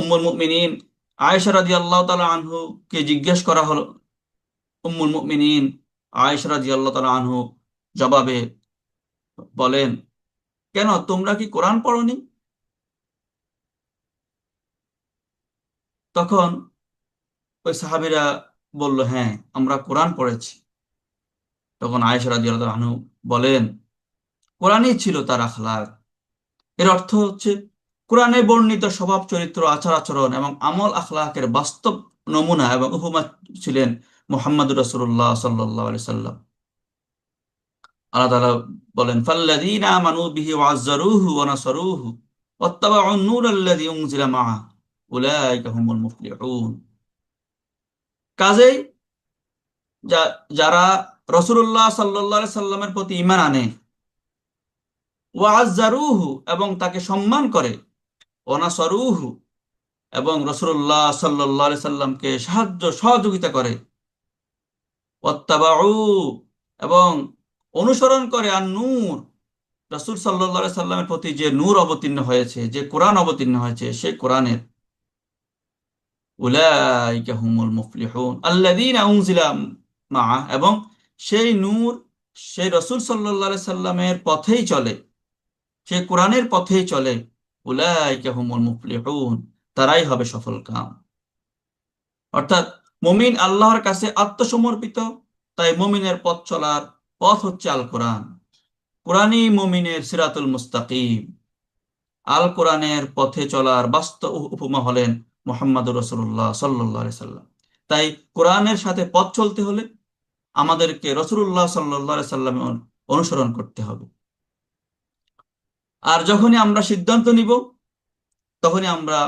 উম্মুল মুমিনিন আয়েশা রাদিয়াল্লাহু তাআলা আনহুকে জিজ্ঞেস করা হলো। উম্মুল মুমিনিন আয়েশা রাদিয়াল্লাহু তাআলা আনহু জবাবে বলেন, কেন তোমরা কি কোরআন পড়োনি? তখন ওই সাহাবীরা বলল, হ্যাঁ, আমরা কোরআন পড়েছি। তখন আয়েশা রাদিয়াল্লাহু তাআলা আনহু বলেন, কোরআনই ছিল তার আখলাক। এর অর্থ হচ্ছে কোরআনে বর্ণিত স্বভাব চরিত্র, আচার আচরণ এবং আমল আখলাকের বাস্তব নমুনা এবং উপমা ছিলেন মুহাম্মদুর রাসূলুল্লাহ সাল্লাল্লাহু আলাইহি সাল্লাম। আল্লাহ তাআলা বলেন, ফাল্লাযীনা আমানু বিহি ওয়া আযযারুহু ওয়া নাসারুহু ওয়াত্তাবাউন নূরাল্লাযী উনজিলা মাআহু উলাইকা হুমুল মুফলিহুন। কাজেই যারা রাসূলুল্লাহ সাল্লাল্লাহু আলাইহি সাল্লামের প্রতি ঈমান আনে, ওয়া আযযারুহু এবং তাকে সম্মান করে, ওয়া নাসারুহু এবং রাসূলুল্লাহ সাল্লাল্লাহু আলাইহি সাল্লামকে সাহায্য সহযোগিতা করে, ওয়াত্তাবাউ এবং অনুসরণ করে আর নূর, রাসূল সাল্লাল্লাহু আলাইহি সাল্লামের প্রতি যে নূর অবতীর্ণ হয়েছে, যে কোরআন অবতীর্ণ হয়েছে, সেই কোরআনের উলাইকা হুমুল মুফলিহুন আল্লাযীনা উনজিলা মাআ, এবং সেই নূর সেই রাসূল সাল্লাল্লাহু আলাইহি সাল্লামের পথেই চলে, সে কোরআনের পথেই চলে, উলাইকা হুমুল মুফলিহুন, তারাই হবে সফলকাম। অর্থাৎ মুমিন আল্লাহর কাছে আত্মসমর্পিত, তাই মুমিনের পথ চলার পথ হচ্ছে আল কোরআন। কোরআনই মুমিনের সিরাতুল মুস্তাকিম। আল কোরআনের পথে চলার বাস্তব উপমা হলেন মুহাম্মদুর রাসূলুল্লাহ সাল্লাল্লাহু আলাইহি সাল্লাম। তাই কোরআনের সাথে পথ চলতে হলে আমাদেরকে রাসূলুল্লাহ সাল্লাল্লাহু আলাইহি সাল্লামের অনুসরণ করতে হবে। আর যখনই আমরা সিদ্ধান্ত নিব, তখনই আমরা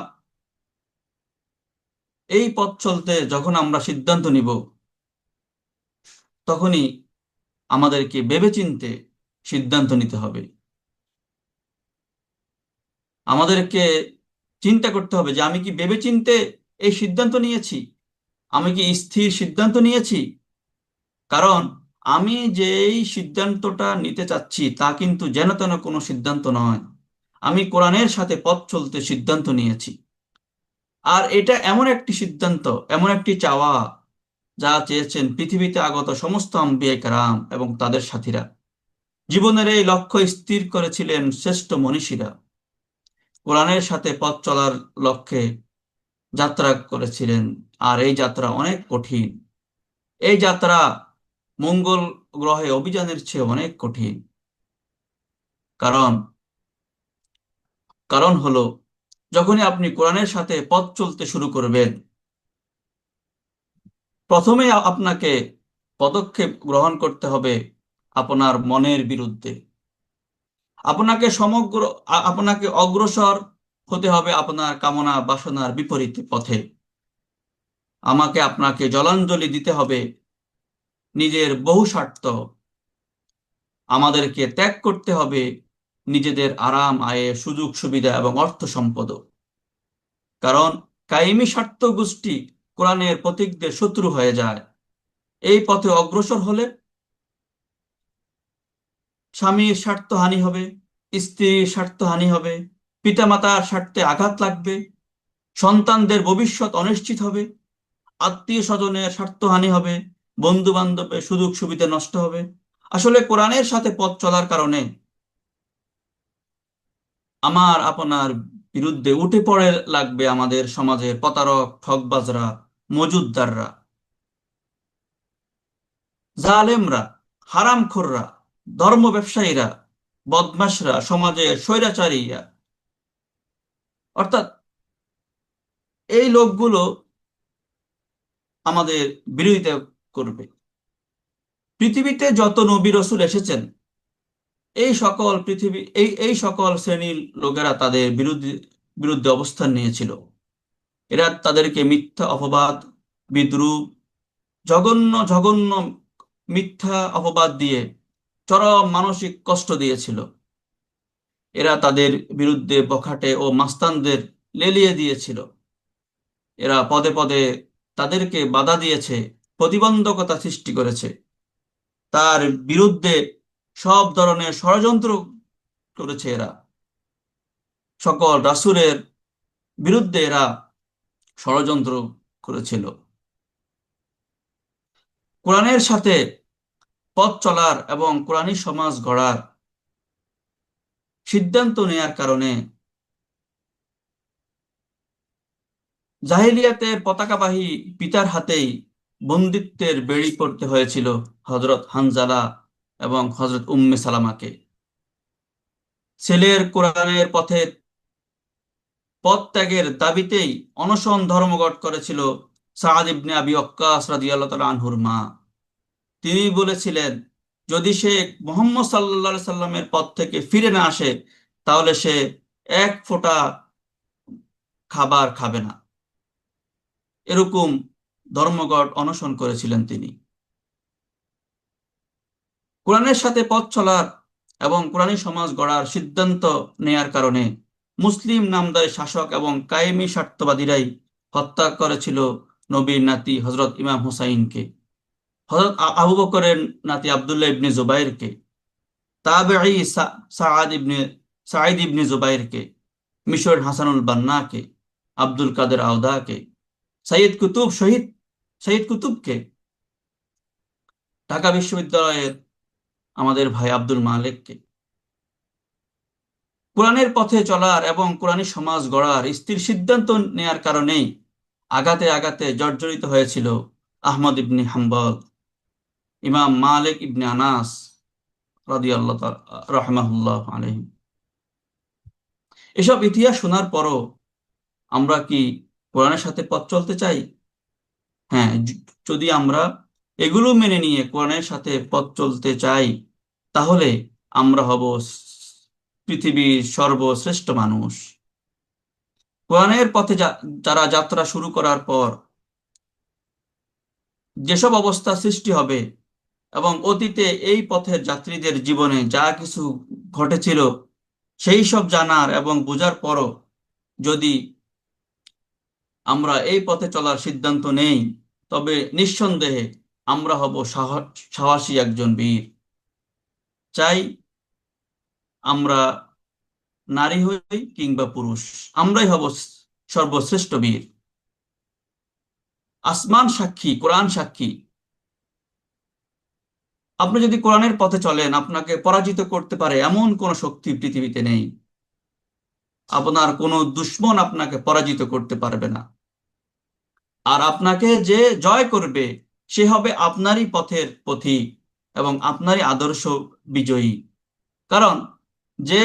এই পথ চলতে, যখন আমরা সিদ্ধান্ত নিব, তখনই আমাদেরকে ভেবেচিন্তে সিদ্ধান্ত নিতে হবে। আমাদেরকে চিন্তা করতে হবে যে আমি কি ভেবেচিন্তে এই সিদ্ধান্ত নিয়েছি, আমি কি স্থির সিদ্ধান্ত নিয়েছি। কারণ আমি যেই সিদ্ধান্তটা নিতে চাচ্ছি তা কিন্তু যেন তেন কোনো সিদ্ধান্ত নয়, আমি কোরআনের সাথে পথ চলতে সিদ্ধান্ত নিয়েছি। আর এটা এমন একটি সিদ্ধান্ত, এমন একটি চাওয়া, যা চেয়েছেন পৃথিবীতে আগত সমস্ত আম্বিয়া কেরাম এবং তাদের সাথীরা। জীবনের এই লক্ষ্য স্থির করেছিলেন শ্রেষ্ঠ মনীষীরা, কোরআনের সাথে পথ চলার লক্ষ্যে যাত্রা করেছিলেন। আর এই যাত্রা অনেক কঠিন, এই যাত্রা মঙ্গল গ্রহে অভিযানের চেয়ে অনেক কঠিন। কারণ কারণ হলো, যখনই আপনি কোরআনের সাথে পথ চলতে শুরু করবেন, প্রথমে আপনাকে পদক্ষেপ গ্রহণ করতে হবে আপনার মনের বিরুদ্ধে। আপনাকে অগ্রসর হতে হবে আপনার কামনা বাসনার বিপরীত পথে। আপনাকে জলাঞ্জলি দিতে হবে নিজের বহু স্বার্থ, আমাদেরকে ত্যাগ করতে হবে নিজেদের আরাম আয়ে সুযোগ সুবিধা এবং অর্থ সম্পদ। কারণ কায়েমি স্বার্থ গোষ্ঠী কোরআনের প্রতীকদের শত্রু হয়ে যায়। এই পথে অগ্রসর হলে স্বামীর স্বার্থহানি হবে, স্ত্রীর স্বার্থহানি হবে, পিতামাতার স্বার্থে আঘাত লাগবে, সন্তানদের ভবিষ্যৎ অনিশ্চিত হবে, আত্মীয় স্বজনের স্বার্থহানি হবে, বন্ধু বান্ধবের সুযোগ সুবিধা নষ্ট হবে। আসলে কোরআনের সাথে পথ চলার কারণে আপনার বিরুদ্ধে উঠে পড়ে লাগবে আমাদের সমাজের প্রতারক, ঠকবাজরা, মজুদদাররা, জালেমরা, হারামখোররা, ধর্ম ব্যবসায়ীরা, বদমাশরা, সমাজের স্বৈরাচারীরা। অর্থাৎ এই লোকগুলো আমাদের বিরোধিতা করবে। পৃথিবীতে যত নবী রাসূল এসেছেন, এই সকল শ্রেণীর লোকেরা তাদের বিরুদ্ধে অবস্থান নিয়েছিল। এরা তাদেরকে মিথ্যা অপবাদ, বিদ্রূপ, জঘন্য জঘন্য মিথ্যা অপবাদ দিয়ে চরম মানসিক কষ্ট দিয়েছিল। এরা তাদের বিরুদ্ধে বখাটে ও মাস্তানদের লেলিয়ে দিয়েছিল। এরা পদে পদে তাদেরকে বাধা দিয়েছে, প্রতিবন্ধকতা সৃষ্টি করেছে, তার বিরুদ্ধে সব ধরনের ষড়যন্ত্র করেছে। এরা সকল রাসূলের বিরুদ্ধে এরা ষড়যন্ত্র করেছিল। কোরআনের সাথে পথ চলার এবং কোরআনী সমাজ গড়ার সিদ্ধান্ত নেয়ার কারণে জাহিলিয়াতের পতাকাবাহী পিতার হাতেই বন্দিত্বের বেড়ি পড়তে হয়েছিল হযরত হানজালা এবং হযরত উম্মে সালামাকে। ছেলের কোরআনের পথ ত্যাগের দাবিতেই অনশন ধর্মঘট করেছিল সাআদ ইবনে আবি ওয়াক্কাস রাদিয়াল্লাহু তাআলা আনহুর মা। তিনি বলেছিলেন, যদি সে মুহাম্মদ সাল্লাল্লাহু আলাইহি সাল্লামের পথ থেকে ফিরে না আসে, তাহলে সে এক ফোঁটা খাবার খাবে না। এরকম ধর্মঘট অনশন করেছিলেন তিনি। কোরআনের সাথে পথ চলার এবং কোরআনী সমাজ গড়ার সিদ্ধান্ত নেয়ার কারণে মুসলিম নামদারি শাসক এবং কায়েমি স্বার্থবাদীরাই হত্যা করেছিল নবীর নাতি হযরত ইমাম হুসাইনকে, হযরত আবু বকরের নাতি আব্দুল্লাহ ইবনে জুবাইরকে, তাবেঈ সাঈদ ইবনে জুবাইরকে, মিশরের হাসানুল বান্নাকে, আব্দুল কাদের আওদাকে, সাইয়্যিদ কুতুবকে, ঢাকা বিশ্ববিদ্যালয়ের আমাদের ভাই আব্দুল মালেককে। কোরআনের পথে চলার এবং কোরআনী সমাজ গড়ার স্থির সিদ্ধান্ত নেয়ার কারণেই আঘাতে আঘাতে জর্জরিত হয়েছিল আহমদ ইবনে হাম্বল, ইমাম মালিক ইবনে আনাস রাদিয়াল্লাহু তাআলা রাহমাহুল্লাহ আলাইহি। এসব ইতিহাস শোনার পরও আমরা কি কোরআনের সাথে পথ চলতে চাই? হ্যাঁ, যদি আমরা এগুলো মেনে নিয়ে কোরআনের সাথে পথ চলতে চাই, তাহলে আমরা হব পৃথিবীর সর্বশ্রেষ্ঠ মানুষ। কোরআনের পথে যারা যাত্রা শুরু করার পর যেসব অবস্থা সৃষ্টি হবে এবং অতীতে এই পথের যাত্রীদের জীবনে যা কিছু ঘটেছিল সেই সব জানার এবং বোঝার পরও যদি আমরা এই পথে চলার সিদ্ধান্ত নেই, তবে নিঃসন্দেহে আমরা হব সাহসী একজন বীর। চাই আমরা নারী হই কিংবা পুরুষ, আমরাই হব সর্বশ্রেষ্ঠ বীর। আসমান সাক্ষী, কোরআন সাক্ষী, আপনি যদি কোরআনের পথে চলেন, আপনাকে পরাজিত করতে পারে এমন কোন শক্তি পৃথিবীতে নেই। আপনার কোনো দুশমন আপনাকে পরাজিত করতে পারবে না। আর আপনাকে যে জয় করবে সে হবে আপনারই পথের পথিক এবং আপনারই আদর্শ বিজয়ী। কারণ যে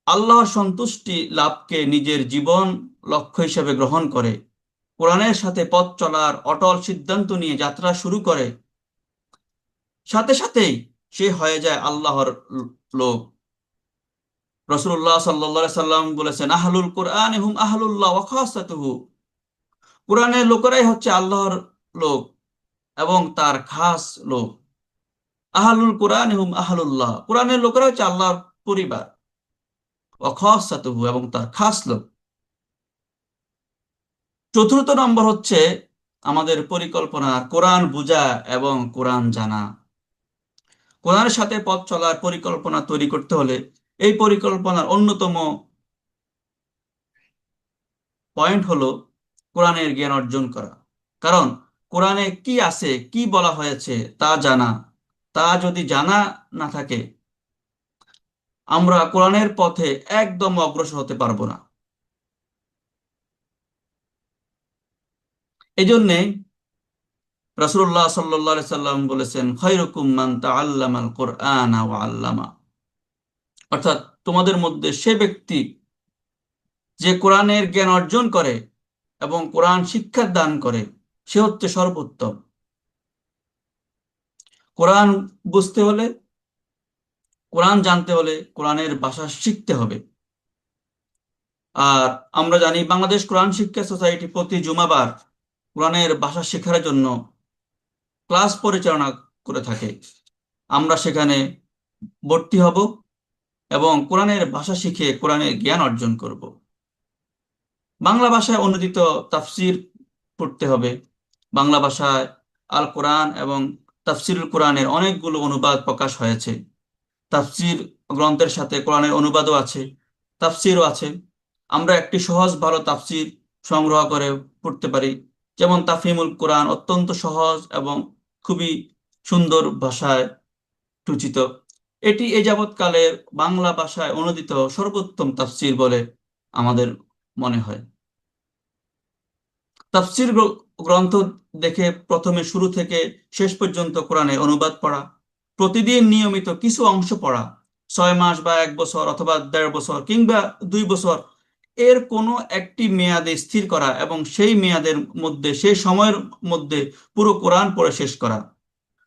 আল্লাহর সন্তুষ্টি লাভকে নিজের জীবন লক্ষ্য হিসেবে গ্রহণ করে, কোরআনের সাথে পথ চলার অটল সিদ্ধান্ত নিয়ে যাত্রা শুরু করে, সাথে সাথেই সে হয়ে যায় আল্লাহর লোক। রাসূলুল্লাহ সাল্লাল্লাহু আলাইহি সাল্লাম বলেছেন, আহলুল কোরআন হুম আহলুল্লাহ ওয়া খাসাতুহু। কোরআনের লোকেরাই হচ্ছে আল্লাহর লোক এবং তার খাস লোক। আহলুল কোরআন হুম আহলুল্লাহ, কোরআনের লোকেরা হচ্ছে আল্লাহর পরিবার, ওয়া খাসাতুহু এবং তার খাস লোক। চতুর্থ নম্বর হচ্ছে আমাদের পরিকল্পনা, কোরআন বোঝা এবং কোরআন জানা। কোরআনের সাথে পথ চলার পরিকল্পনা তৈরি করতে হলে এই পরিকল্পনার অন্যতম পয়েন্ট হলো কোরআনের জ্ঞান অর্জন করা। কারণ কোরআনে কি আছে, কি বলা হয়েছে তা জানা। তা যদি জানা না থাকে, আমরা কোরআনের পথে একদম অগ্রসর হতে পারবো না। এই জন্যে রাসূলুল্লাহ সাল্লাল্লাহু আলাইহি সাল্লাম বলেছেন, খায়রুকুম মান তাআল্লামাল কুরআনা ওয়া আল্লামা। অর্থাৎ তোমাদের মধ্যে সে ব্যক্তি যে কোরআনের জ্ঞান অর্জন করে এবং কোরআন শিক্ষা দান করে, সে হচ্ছে সর্বোত্তম। কোরআন বুঝতে হলে, কোরআন জানতে হলে কোরআনের ভাষা শিখতে হবে। আর আমরা জানি বাংলাদেশ কোরআন শিক্ষা সোসাইটি প্রতি জুমাবার কোরআনের ভাষা শেখার জন্য ক্লাস পরিচালনা করে থাকে। আমরা সেখানে ভর্তি হব এবং কোরআনের ভাষা শিখে কোরআনের জ্ঞান অর্জন করব। বাংলা ভাষায় অনুদিত তাফসির পড়তে হবে। বাংলা ভাষায় আল কোরআন এবং তাফসিরুল কোরআনের অনেকগুলো অনুবাদ প্রকাশ হয়েছে। তাফসির গ্রন্থের সাথে কোরআনের অনুবাদও আছে, তাফসিরও আছে। আমরা একটি সহজ ভালো তাফসির সংগ্রহ করে পড়তে পারি, যেমন তাফহিমুল কোরআন, অত্যন্ত সহজ এবং খুবই সুন্দর ভাষায় রচিত। এটি এ যাবৎকালের বাংলা ভাষায় অনুদিত সর্বোত্তম তাফসির বলে আমাদের মনে হয়। তাফসির গ্রন্থ দেখে প্রথমে শুরু থেকে শেষ পর্যন্ত কোরআনের অনুবাদ পড়া, প্রতিদিন নিয়মিত কিছু অংশ পড়া, 6 মাস বা 1 বছর অথবা 1.5 বছর কিংবা 2 বছর, এর কোনো একটি মেয়াদে স্থির করা এবং সেই মেয়াদের মধ্যে, সেই সময়ের মধ্যে পুরো কোরআন পড়ে শেষ করা।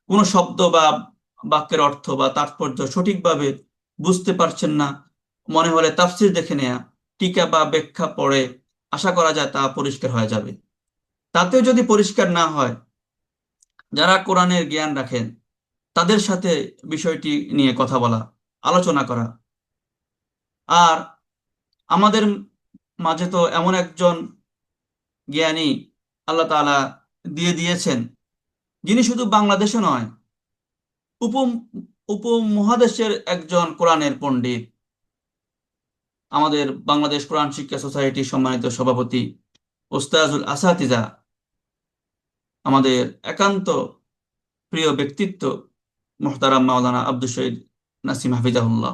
কোনো শব্দ বা বাক্যের অর্থ বা তাৎপর্য সঠিকভাবে বুঝতে পারছেন না মনে হলে তাফসির দেখে নেয়া, টিকা বা ব্যাখ্যা পড়ে আশা করা যায় তা পরিষ্কার হয়ে যাবে। তাতেও যদি পরিষ্কার না হয়, যারা কোরআনের জ্ঞান রাখেন তাদের সাথে বিষয়টি নিয়ে কথা বলা, আলোচনা করা। আর আমাদের মাঝে তো এমন একজন জ্ঞানী আল্লাহ তাআলা দিয়ে দিয়েছেন, যিনি শুধু বাংলাদেশে নয়, উপ উপমহাদেশের একজন কোরআনের পণ্ডিত, আমাদের বাংলাদেশ কোরআন শিক্ষা সোসাইটির সম্মানিত সভাপতি ওস্তাজুল আসাতিজা আমাদের একান্ত প্রিয় ব্যক্তিত্ব মুহতারাম মাওলানা আব্দুল শহীদ নাসিম হাফিজাহুল্লাহ।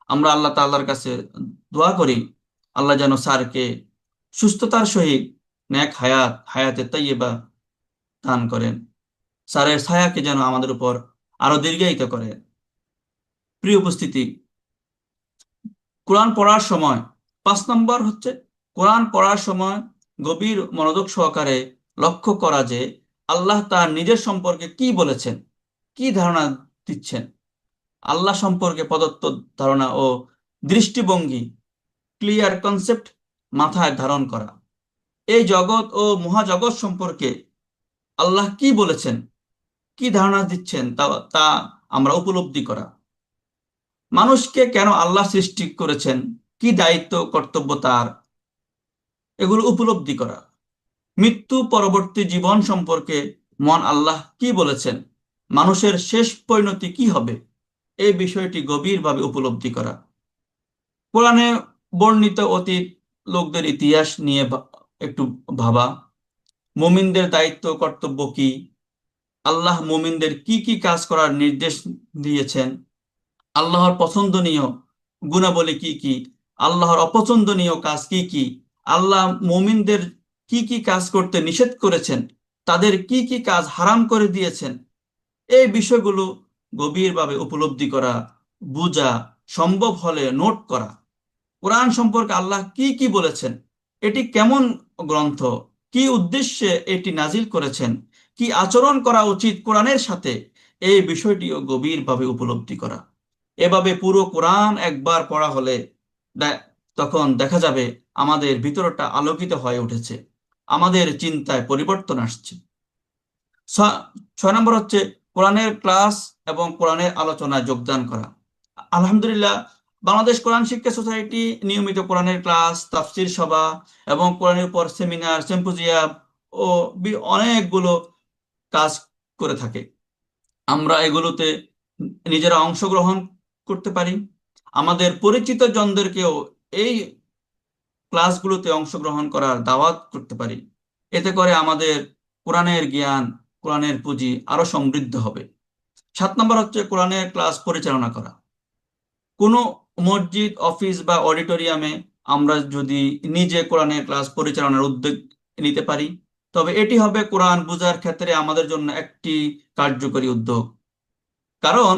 আমরা আল্লাহ তাআলার কাছে দোয়া করি আল্লাহ যেন স্যারকে সুস্থতার সহিত নেক হায়াতে তাইয়্যিবা দান করেন, স্যারের ছায়াকে যেন আমাদের উপর আরো দীর্ঘায়িত করেন। প্রিয় উপস্থিতি, কোরআন পড়ার সময় 5 নম্বর হচ্ছে কোরআন পড়ার সময় গভীর মনোযোগ সহকারে লক্ষ্য করা যে আল্লাহ তার নিজের সম্পর্কে কি বলেছেন, কি ধারণা দিচ্ছেন। আল্লাহ সম্পর্কে প্রদত্ত ধারণা ও দৃষ্টিভঙ্গি, ক্লিয়ার কনসেপ্ট মাথায় ধারণ করা। এই জগৎ ও মহাজগৎ সম্পর্কে আল্লাহ কি বলেছেন, কি ধারণা দিচ্ছেন তা তা আমরা উপলব্ধি করা। মানুষকে কেন আল্লাহ সৃষ্টি করেছেন, কি দায়িত্ব কর্তব্য তার, এগুলো উপলব্ধি করা। মৃত্যু পরবর্তী জীবন সম্পর্কে মহান আল্লাহ কি বলেছেন, মানুষের শেষ পরিণতি কি হবে, এই বিষয়টি গভীরভাবে উপলব্ধি করা। কোরআনে বর্ণিত অতীত লোকদের ইতিহাস নিয়ে একটু ভাবা। মুমিনদের দায়িত্ব কর্তব্য কি, আল্লাহ মুমিনদের কি কি কাজ করার নির্দেশ দিয়েছেন, আল্লাহর পছন্দনীয় গুণাবলী কি কি, আল্লাহর অপছন্দনীয় কাজ কি কি, আল্লাহ মুমিনদের কি কি কাজ করতে নিষেধ করেছেন, তাদের কি কি কাজ হারাম করে দিয়েছেন। এই বিষয়গুলো গভীরভাবে উপলব্ধি করা, বোঝা, সম্ভব হলে নোট করা। কোরআন সম্পর্কে আল্লাহ কি কি বলেছেন, এটি কেমন গ্রন্থ, কি উদ্দেশ্যে এটি নাজিল করেছেন, কি আচরণ করা উচিত কোরআনের সাথে, এই বিষয়টিও গভীরভাবে উপলব্ধি করা। এভাবে পুরো কোরআন একবার পড়া হলে তখন দেখা যাবে আমাদের ভিতরটা আলোকিত হয়ে উঠেছে, আমাদের চিন্তায় পরিবর্তন আসছে। 6 নম্বর হচ্ছে কোরআনের ক্লাস এবং কোরআনের আলোচনায় যোগদান করা। আলহামদুলিল্লাহ, বাংলাদেশ কোরআন শিক্ষা সোসাইটি নিয়মিত কোরআনের ক্লাস, তাফসির সভা এবং কোরআনের উপর সেমিনার, সিম্পোজিয়াম ও অনেকগুলো কাজ করে থাকে। আমরা এগুলোতে নিজেরা অংশগ্রহণ করতে পারি, আমাদের পরিচিত জনদেরকেও এই ক্লাসগুলোতে অংশগ্রহণ করার দাওয়াত করতে পারি। এতে করে আমাদের কোরআনের জ্ঞান, কোরআনের পুঁজি আরো সমৃদ্ধ হবে। 7 নম্বর হচ্ছে কোরআনের ক্লাস পরিচালনা করা। কোনো মসজিদ, অফিস বা অডিটোরিয়ামে আমরা যদি নিজে কোরআনের ক্লাস পরিচালনার উদ্যোগ নিতে পারি, তবে এটি হবে কোরআন বোঝার ক্ষেত্রে আমাদের জন্য একটি কার্যকরী উদ্যোগ। কারণ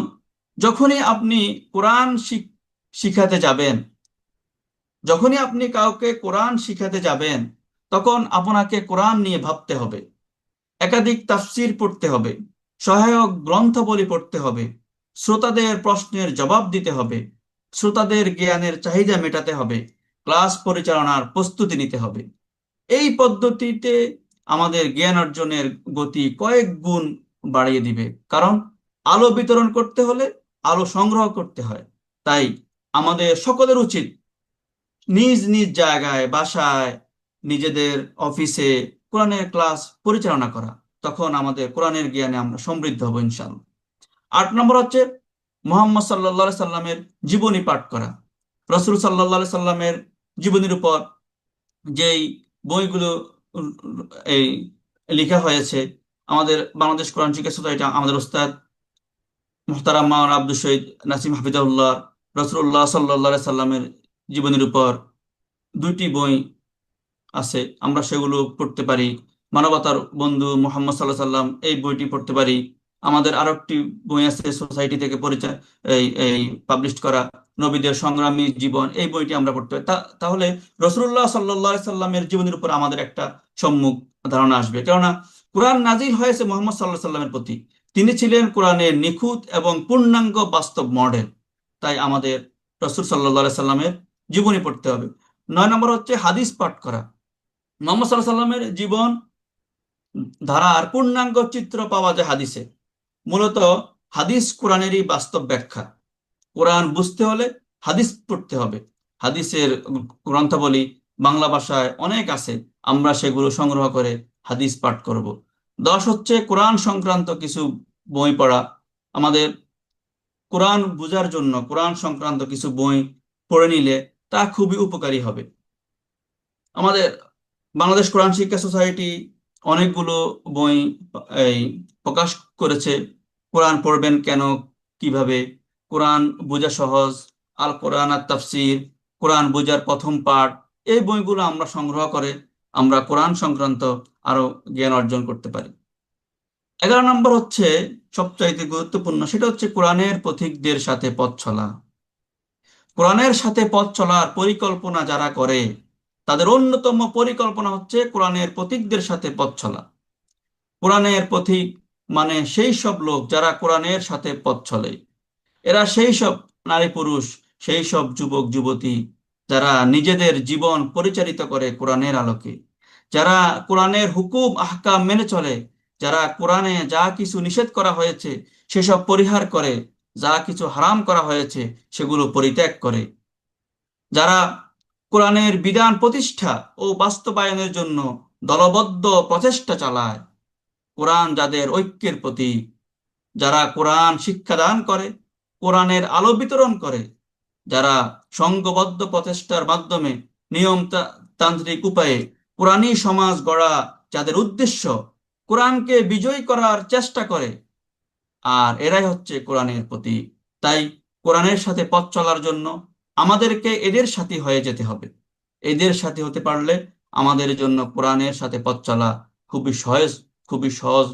যখনই আপনি কোরআন শিখাতে যাবেন, যখনই আপনি কাউকে কোরআন শিখাতে যাবেন, তখন আপনাকে কোরআন নিয়ে ভাবতে হবে, একাধিক তাফসির পড়তে হবে, সহায়ক গ্রন্থাবলী পড়তে হবে, শ্রোতাদের প্রশ্নের জবাব দিতে হবে, শ্রোতাদের জ্ঞানের চাহিদা মেটাতে হবে, ক্লাস পরিচালনার প্রস্তুতি নিতে হবে। এই পদ্ধতিতে আমাদের জ্ঞান অর্জনের গতি কয়েক গুণ বাড়িয়ে দিবে। কারণ আলো বিতরণ করতে হলে আলো সংগ্রহ করতে হয়। তাই আমাদের সকলের উচিত নিজ নিজ জায়গায়, বাসায়, নিজেদের অফিসে কোরআনের ক্লাস পরিচালনা করা। তখন আমাদের কোরআনের জ্ঞানে আমরা সমৃদ্ধ হব ইনশাআল্লাহ। 8 নম্বর হচ্ছে মুহাম্মদ সাল্লাল্লাহু সাল্লামের জীবনী পাঠ করা। রাসূল সাল্লাল্লাহু সাল্লামের জীবনীর উপর যেই বইগুলো এই লেখা হয়েছে, আমাদের বাংলাদেশ কোরআন শিক্ষা সোসাইটি, আমাদের ওস্তাদ মুহতারাম মাওলানা আব্দুল শহীদ নাসিম হাফিজাহুল্লাহ রাসূলুল্লাহ সাল্লাল্লাহু সাল্লামের জীবনীর উপর 2টি বই আছে, আমরা সেগুলো পড়তে পারি। মানবতার বন্ধু মোহাম্মদ সাল্লাহ সাল্লাম, এই বইটি পড়তে পারি। আমাদের আরো একটি বই আছে সোসাইটি থেকে পরিচয় এই পাবলিশ করা, নবীদের সংগ্রামী জীবন, এই বইটি আমরা পড়তে পারি। তাহলে রাসূলুল্লাহ সাল্লাল্লাহু আলাইহি সাল্লামের জীবনের উপর আমাদের একটা সম্মুখ ধারণা আসবে। কেননা কোরআন নাজিল হয়েছে মুহাম্মদ সাল্লাল্লাহু আলাইহি সাল্লামের প্রতি, তিনি ছিলেন কোরআনের নিখুঁত এবং পূর্ণাঙ্গ বাস্তব মডেল। তাই আমাদের রাসূল সাল্লাল্লাহু আলাইহি সাল্লামের জীবনী পড়তে হবে। 9 নম্বর হচ্ছে হাদিস পাঠ করা। মুহাম্মদ সাল্লাল্লাহু আলাইহি সাল্লামের জীবন ধারার পূর্ণাঙ্গ চিত্র পাওয়া যায় হাদিসে। মূলত হাদিস কোরআনেরই বাস্তব ব্যাখ্যা। কোরআন বুঝতে হলে হাদিস পড়তে হবে। হাদিসের গ্রন্থাবলী বাংলা ভাষায় অনেক আছে, আমরা সেগুলো সংগ্রহ করে হাদিস পাঠ করব। 10 হচ্ছে কোরআন সংক্রান্ত কিছু বই পড়া। আমাদের কোরআন বোঝার জন্য কোরআন সংক্রান্ত কিছু বই পড়ে নিলে তা খুবই উপকারী হবে। আমাদের বাংলাদেশ কোরআন শিক্ষা সোসাইটি অনেকগুলো বই এই প্রকাশ করেছে, কোরআন পড়বেন কেন, কিভাবে, কোরআন বোঝা সহজ, আল কোরআন আর তাফসির, কোরআন বোঝার প্রথম পার্ট। এই বইগুলো আমরা সংগ্রহ করে আমরা কোরআন সংক্রান্ত আরো জ্ঞান অর্জন করতে পারি। 11 নম্বর হচ্ছে সবচাইতে গুরুত্বপূর্ণ, সেটা হচ্ছে কোরআনের পথিকদের সাথে পথ চলা। কোরআনের সাথে পথ চলার পরিকল্পনা যারা করে তাদের অন্যতম পরিকল্পনা হচ্ছে কোরআনের পথিকদের সাথে পথ চলা। কোরআনের পথিক মানে সেই সব লোক যারা কোরআনের সাথে পথ চলে। এরা সেই সব নারী পুরুষ, সেই সব যুবক যুবতী যারা নিজেদের জীবন পরিচালিত করে কোরআনের আলোকে, যারা কোরআনের হুকুম আহকাম মেনে চলে, যারা কোরআনে যা কিছু নিষেধ করা হয়েছে সেসব পরিহার করে, যা কিছু হারাম করা হয়েছে সেগুলো পরিত্যাগ করে, যারা কোরআনের বিধান প্রতিষ্ঠা ও বাস্তবায়নের জন্য দলবদ্ধ প্রচেষ্টা চালায়। কোরআন যাদের ঐক্যের প্রতীক, যারা কোরআন শিক্ষাদান করে, কোরআনের আলো বিতরণ করে, যারা সংঘবদ্ধ প্রচেষ্টার মাধ্যমে তান্ত্রিক উপায়ে কোরআনী সমাজ গড়া যাদের উদ্দেশ্য, কোরআনকে বিজয়ী করার চেষ্টা করে, আর এরাই হচ্ছে কোরআনের প্রতীক। তাই কোরআনের সাথে পথ চলার জন্য আমাদেরকে এদের সাথে হয়ে যেতে হবে। এদের সাথে হতে পারলে আমাদের জন্য কোরআনের সাথে পথ চলা খুবই সহজ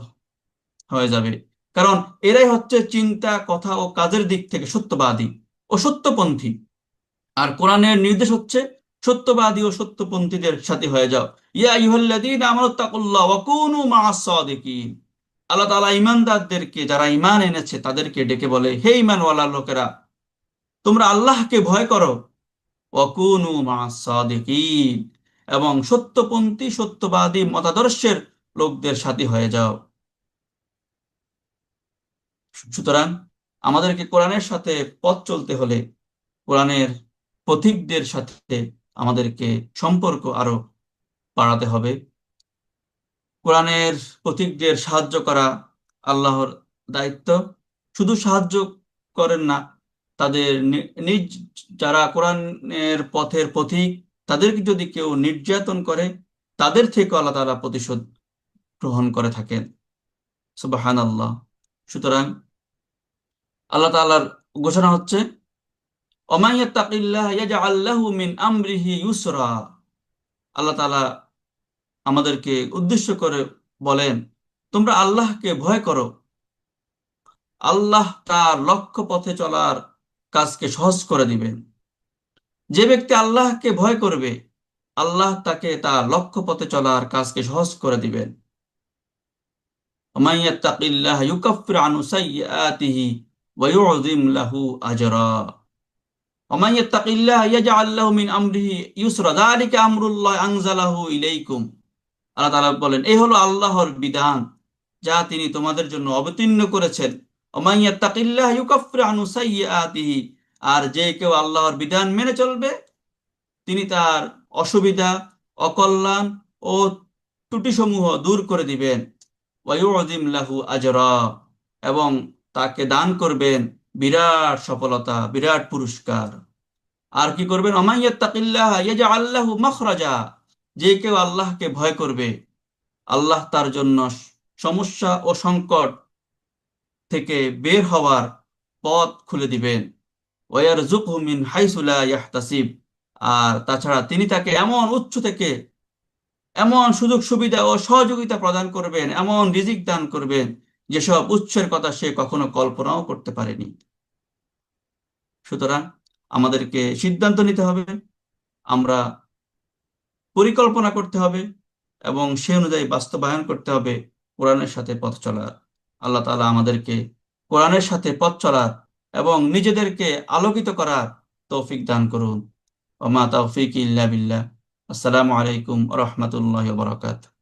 হয়ে যাবে। কারণ এরাই হচ্ছে চিন্তা, কথা ও কাজের দিক থেকে সত্যবাদী ও সত্যপন্থী। আর কোরআনের নির্দেশ হচ্ছে সত্যবাদী ও সত্যপন্থীদের সাথে হয়ে যাও। ইয়া আইয়ুহাল্লাযীনা আমানুত্তাকুল্লাহ ওয়া কুনু মাআস সাদিকিন। আল্লাহ তাআলা ঈমানদারদেরকে, যারা ঈমান এনেছে তাদেরকে ডেকে বলে, হে ঈমানওয়ালা লোকেরা, তোমরা আল্লাহকে ভয় করো, ওয়া কুনু মাআস সাদিকিন, এবং সত্যপন্থী সত্যবাদী মতাদর্শের লোকদের সাথে হয়ে যাও। সুতরাং আমাদেরকে কোরআনের সাথে পথ চলতে হলে কোরআনের পথিকদের সাথে আমাদেরকে সম্পর্ক আরো বাড়াতে হবে। কোরআনের পথিকদের সাহায্য করা আল্লাহর দায়িত্ব। শুধু সাহায্য করেন না, তাদের নিজ যারা কোরআনের পথের পথিক তাদেরকে যদি কেউ নির্যাতন করে তাদের থেকে আল্লাহ তাআলা প্রতিশোধ গ্রহণ করে থাকেন। সুবহানাল্লাহ। সুতরাং আল্লাহ তাআলার ঘোষণা হচ্ছে, ওমান ইয়াত্তাকিল্লাহ ইয়াজআল লাহু মিন আমরিহি ইউসরা। আল্লাহ তাআলা আমাদেরকে উদ্দেশ্য করে বলেন, তোমরা আল্লাহকে ভয় করো, আল্লাহ তার লক্ষ্য পথে চলার কাজকে সহজ করে দিবেন। যে ব্যক্তি আল্লাহকে ভয় করবে আল্লাহ তাকে তার লক্ষ্য পথে চলার কাজকে সহজ করে দিবেন। ওমান ইয়াত্তাকিল্লাহ ইউকাফির আনহু সাইয়্যাতিহি ওয়া ইউযিম লাহু আজরা। ওমান ইয়াত্তাকিল্লাহ ইয়াজআল লাহু মিন আমরিহি ইউসরা যালিকা আমরুল্লাহ আনজালাহু ইলাইকুম। আল্লাহ তাআলা বলেন, এই হলো আল্লাহর বিধান যা তিনি তোমাদের জন্য অবতীর্ণ করেছেন। ওমান ইয়াত্তাকিল্লাহ ইউকাফির আনহু সাইয়্যাতিহি, আর যে কেউ আল্লাহর বিধান মেনে চলবে তিনি তার অসুবিধা, অকল্যাণ ও ত্রুটিসমূহ দূর করে দিবেন। ওয়া ইউযিম লাহু আজরা, এবং তাকে দান করবেন বিরাট সফলতা, বিরাট পুরস্কার। আর কি করবেন? ওমান ইয়াত্তাকিল্লাহ ইয়াজআল লাহু মাখরাজা, যে কেউ আল্লাহকে ভয় করবে আল্লাহ তার জন্য সমস্যা ও সংকট থেকে বের হওয়ার পথ খুলে দিবেন। ওয়ারযুকহু মিন হাইসু লা ইয়াহতাসিব, আর তাছাড়া তিনি তাকে এমন উচ্চ থেকে এমন সুযোগ সুবিধা ও সহযোগিতা প্রদান করবেন, এমন রিজিক দান করবেন যেসব উৎসের কথা সে কখনো কল্পনাও করতে পারেনি। সুতরাং আমাদেরকে সিদ্ধান্ত নিতে হবে, আমরা পরিকল্পনা করতে হবে এবং সে অনুযায়ী বাস্তবায়ন করতে হবে কোরআনের সাথে পথ চলার। আল্লাহ তাআলা আমাদেরকে কোরআনের সাথে পথ চলার এবং নিজেদেরকে আলোকিত করার তৌফিক দান করুন। ওয়া মা তাওফীকি ইল্লা বিল্লাহ। আসসালামু আলাইকুম ওয়া রাহমাতুল্লাহি ওয়া বারাকাতুহু।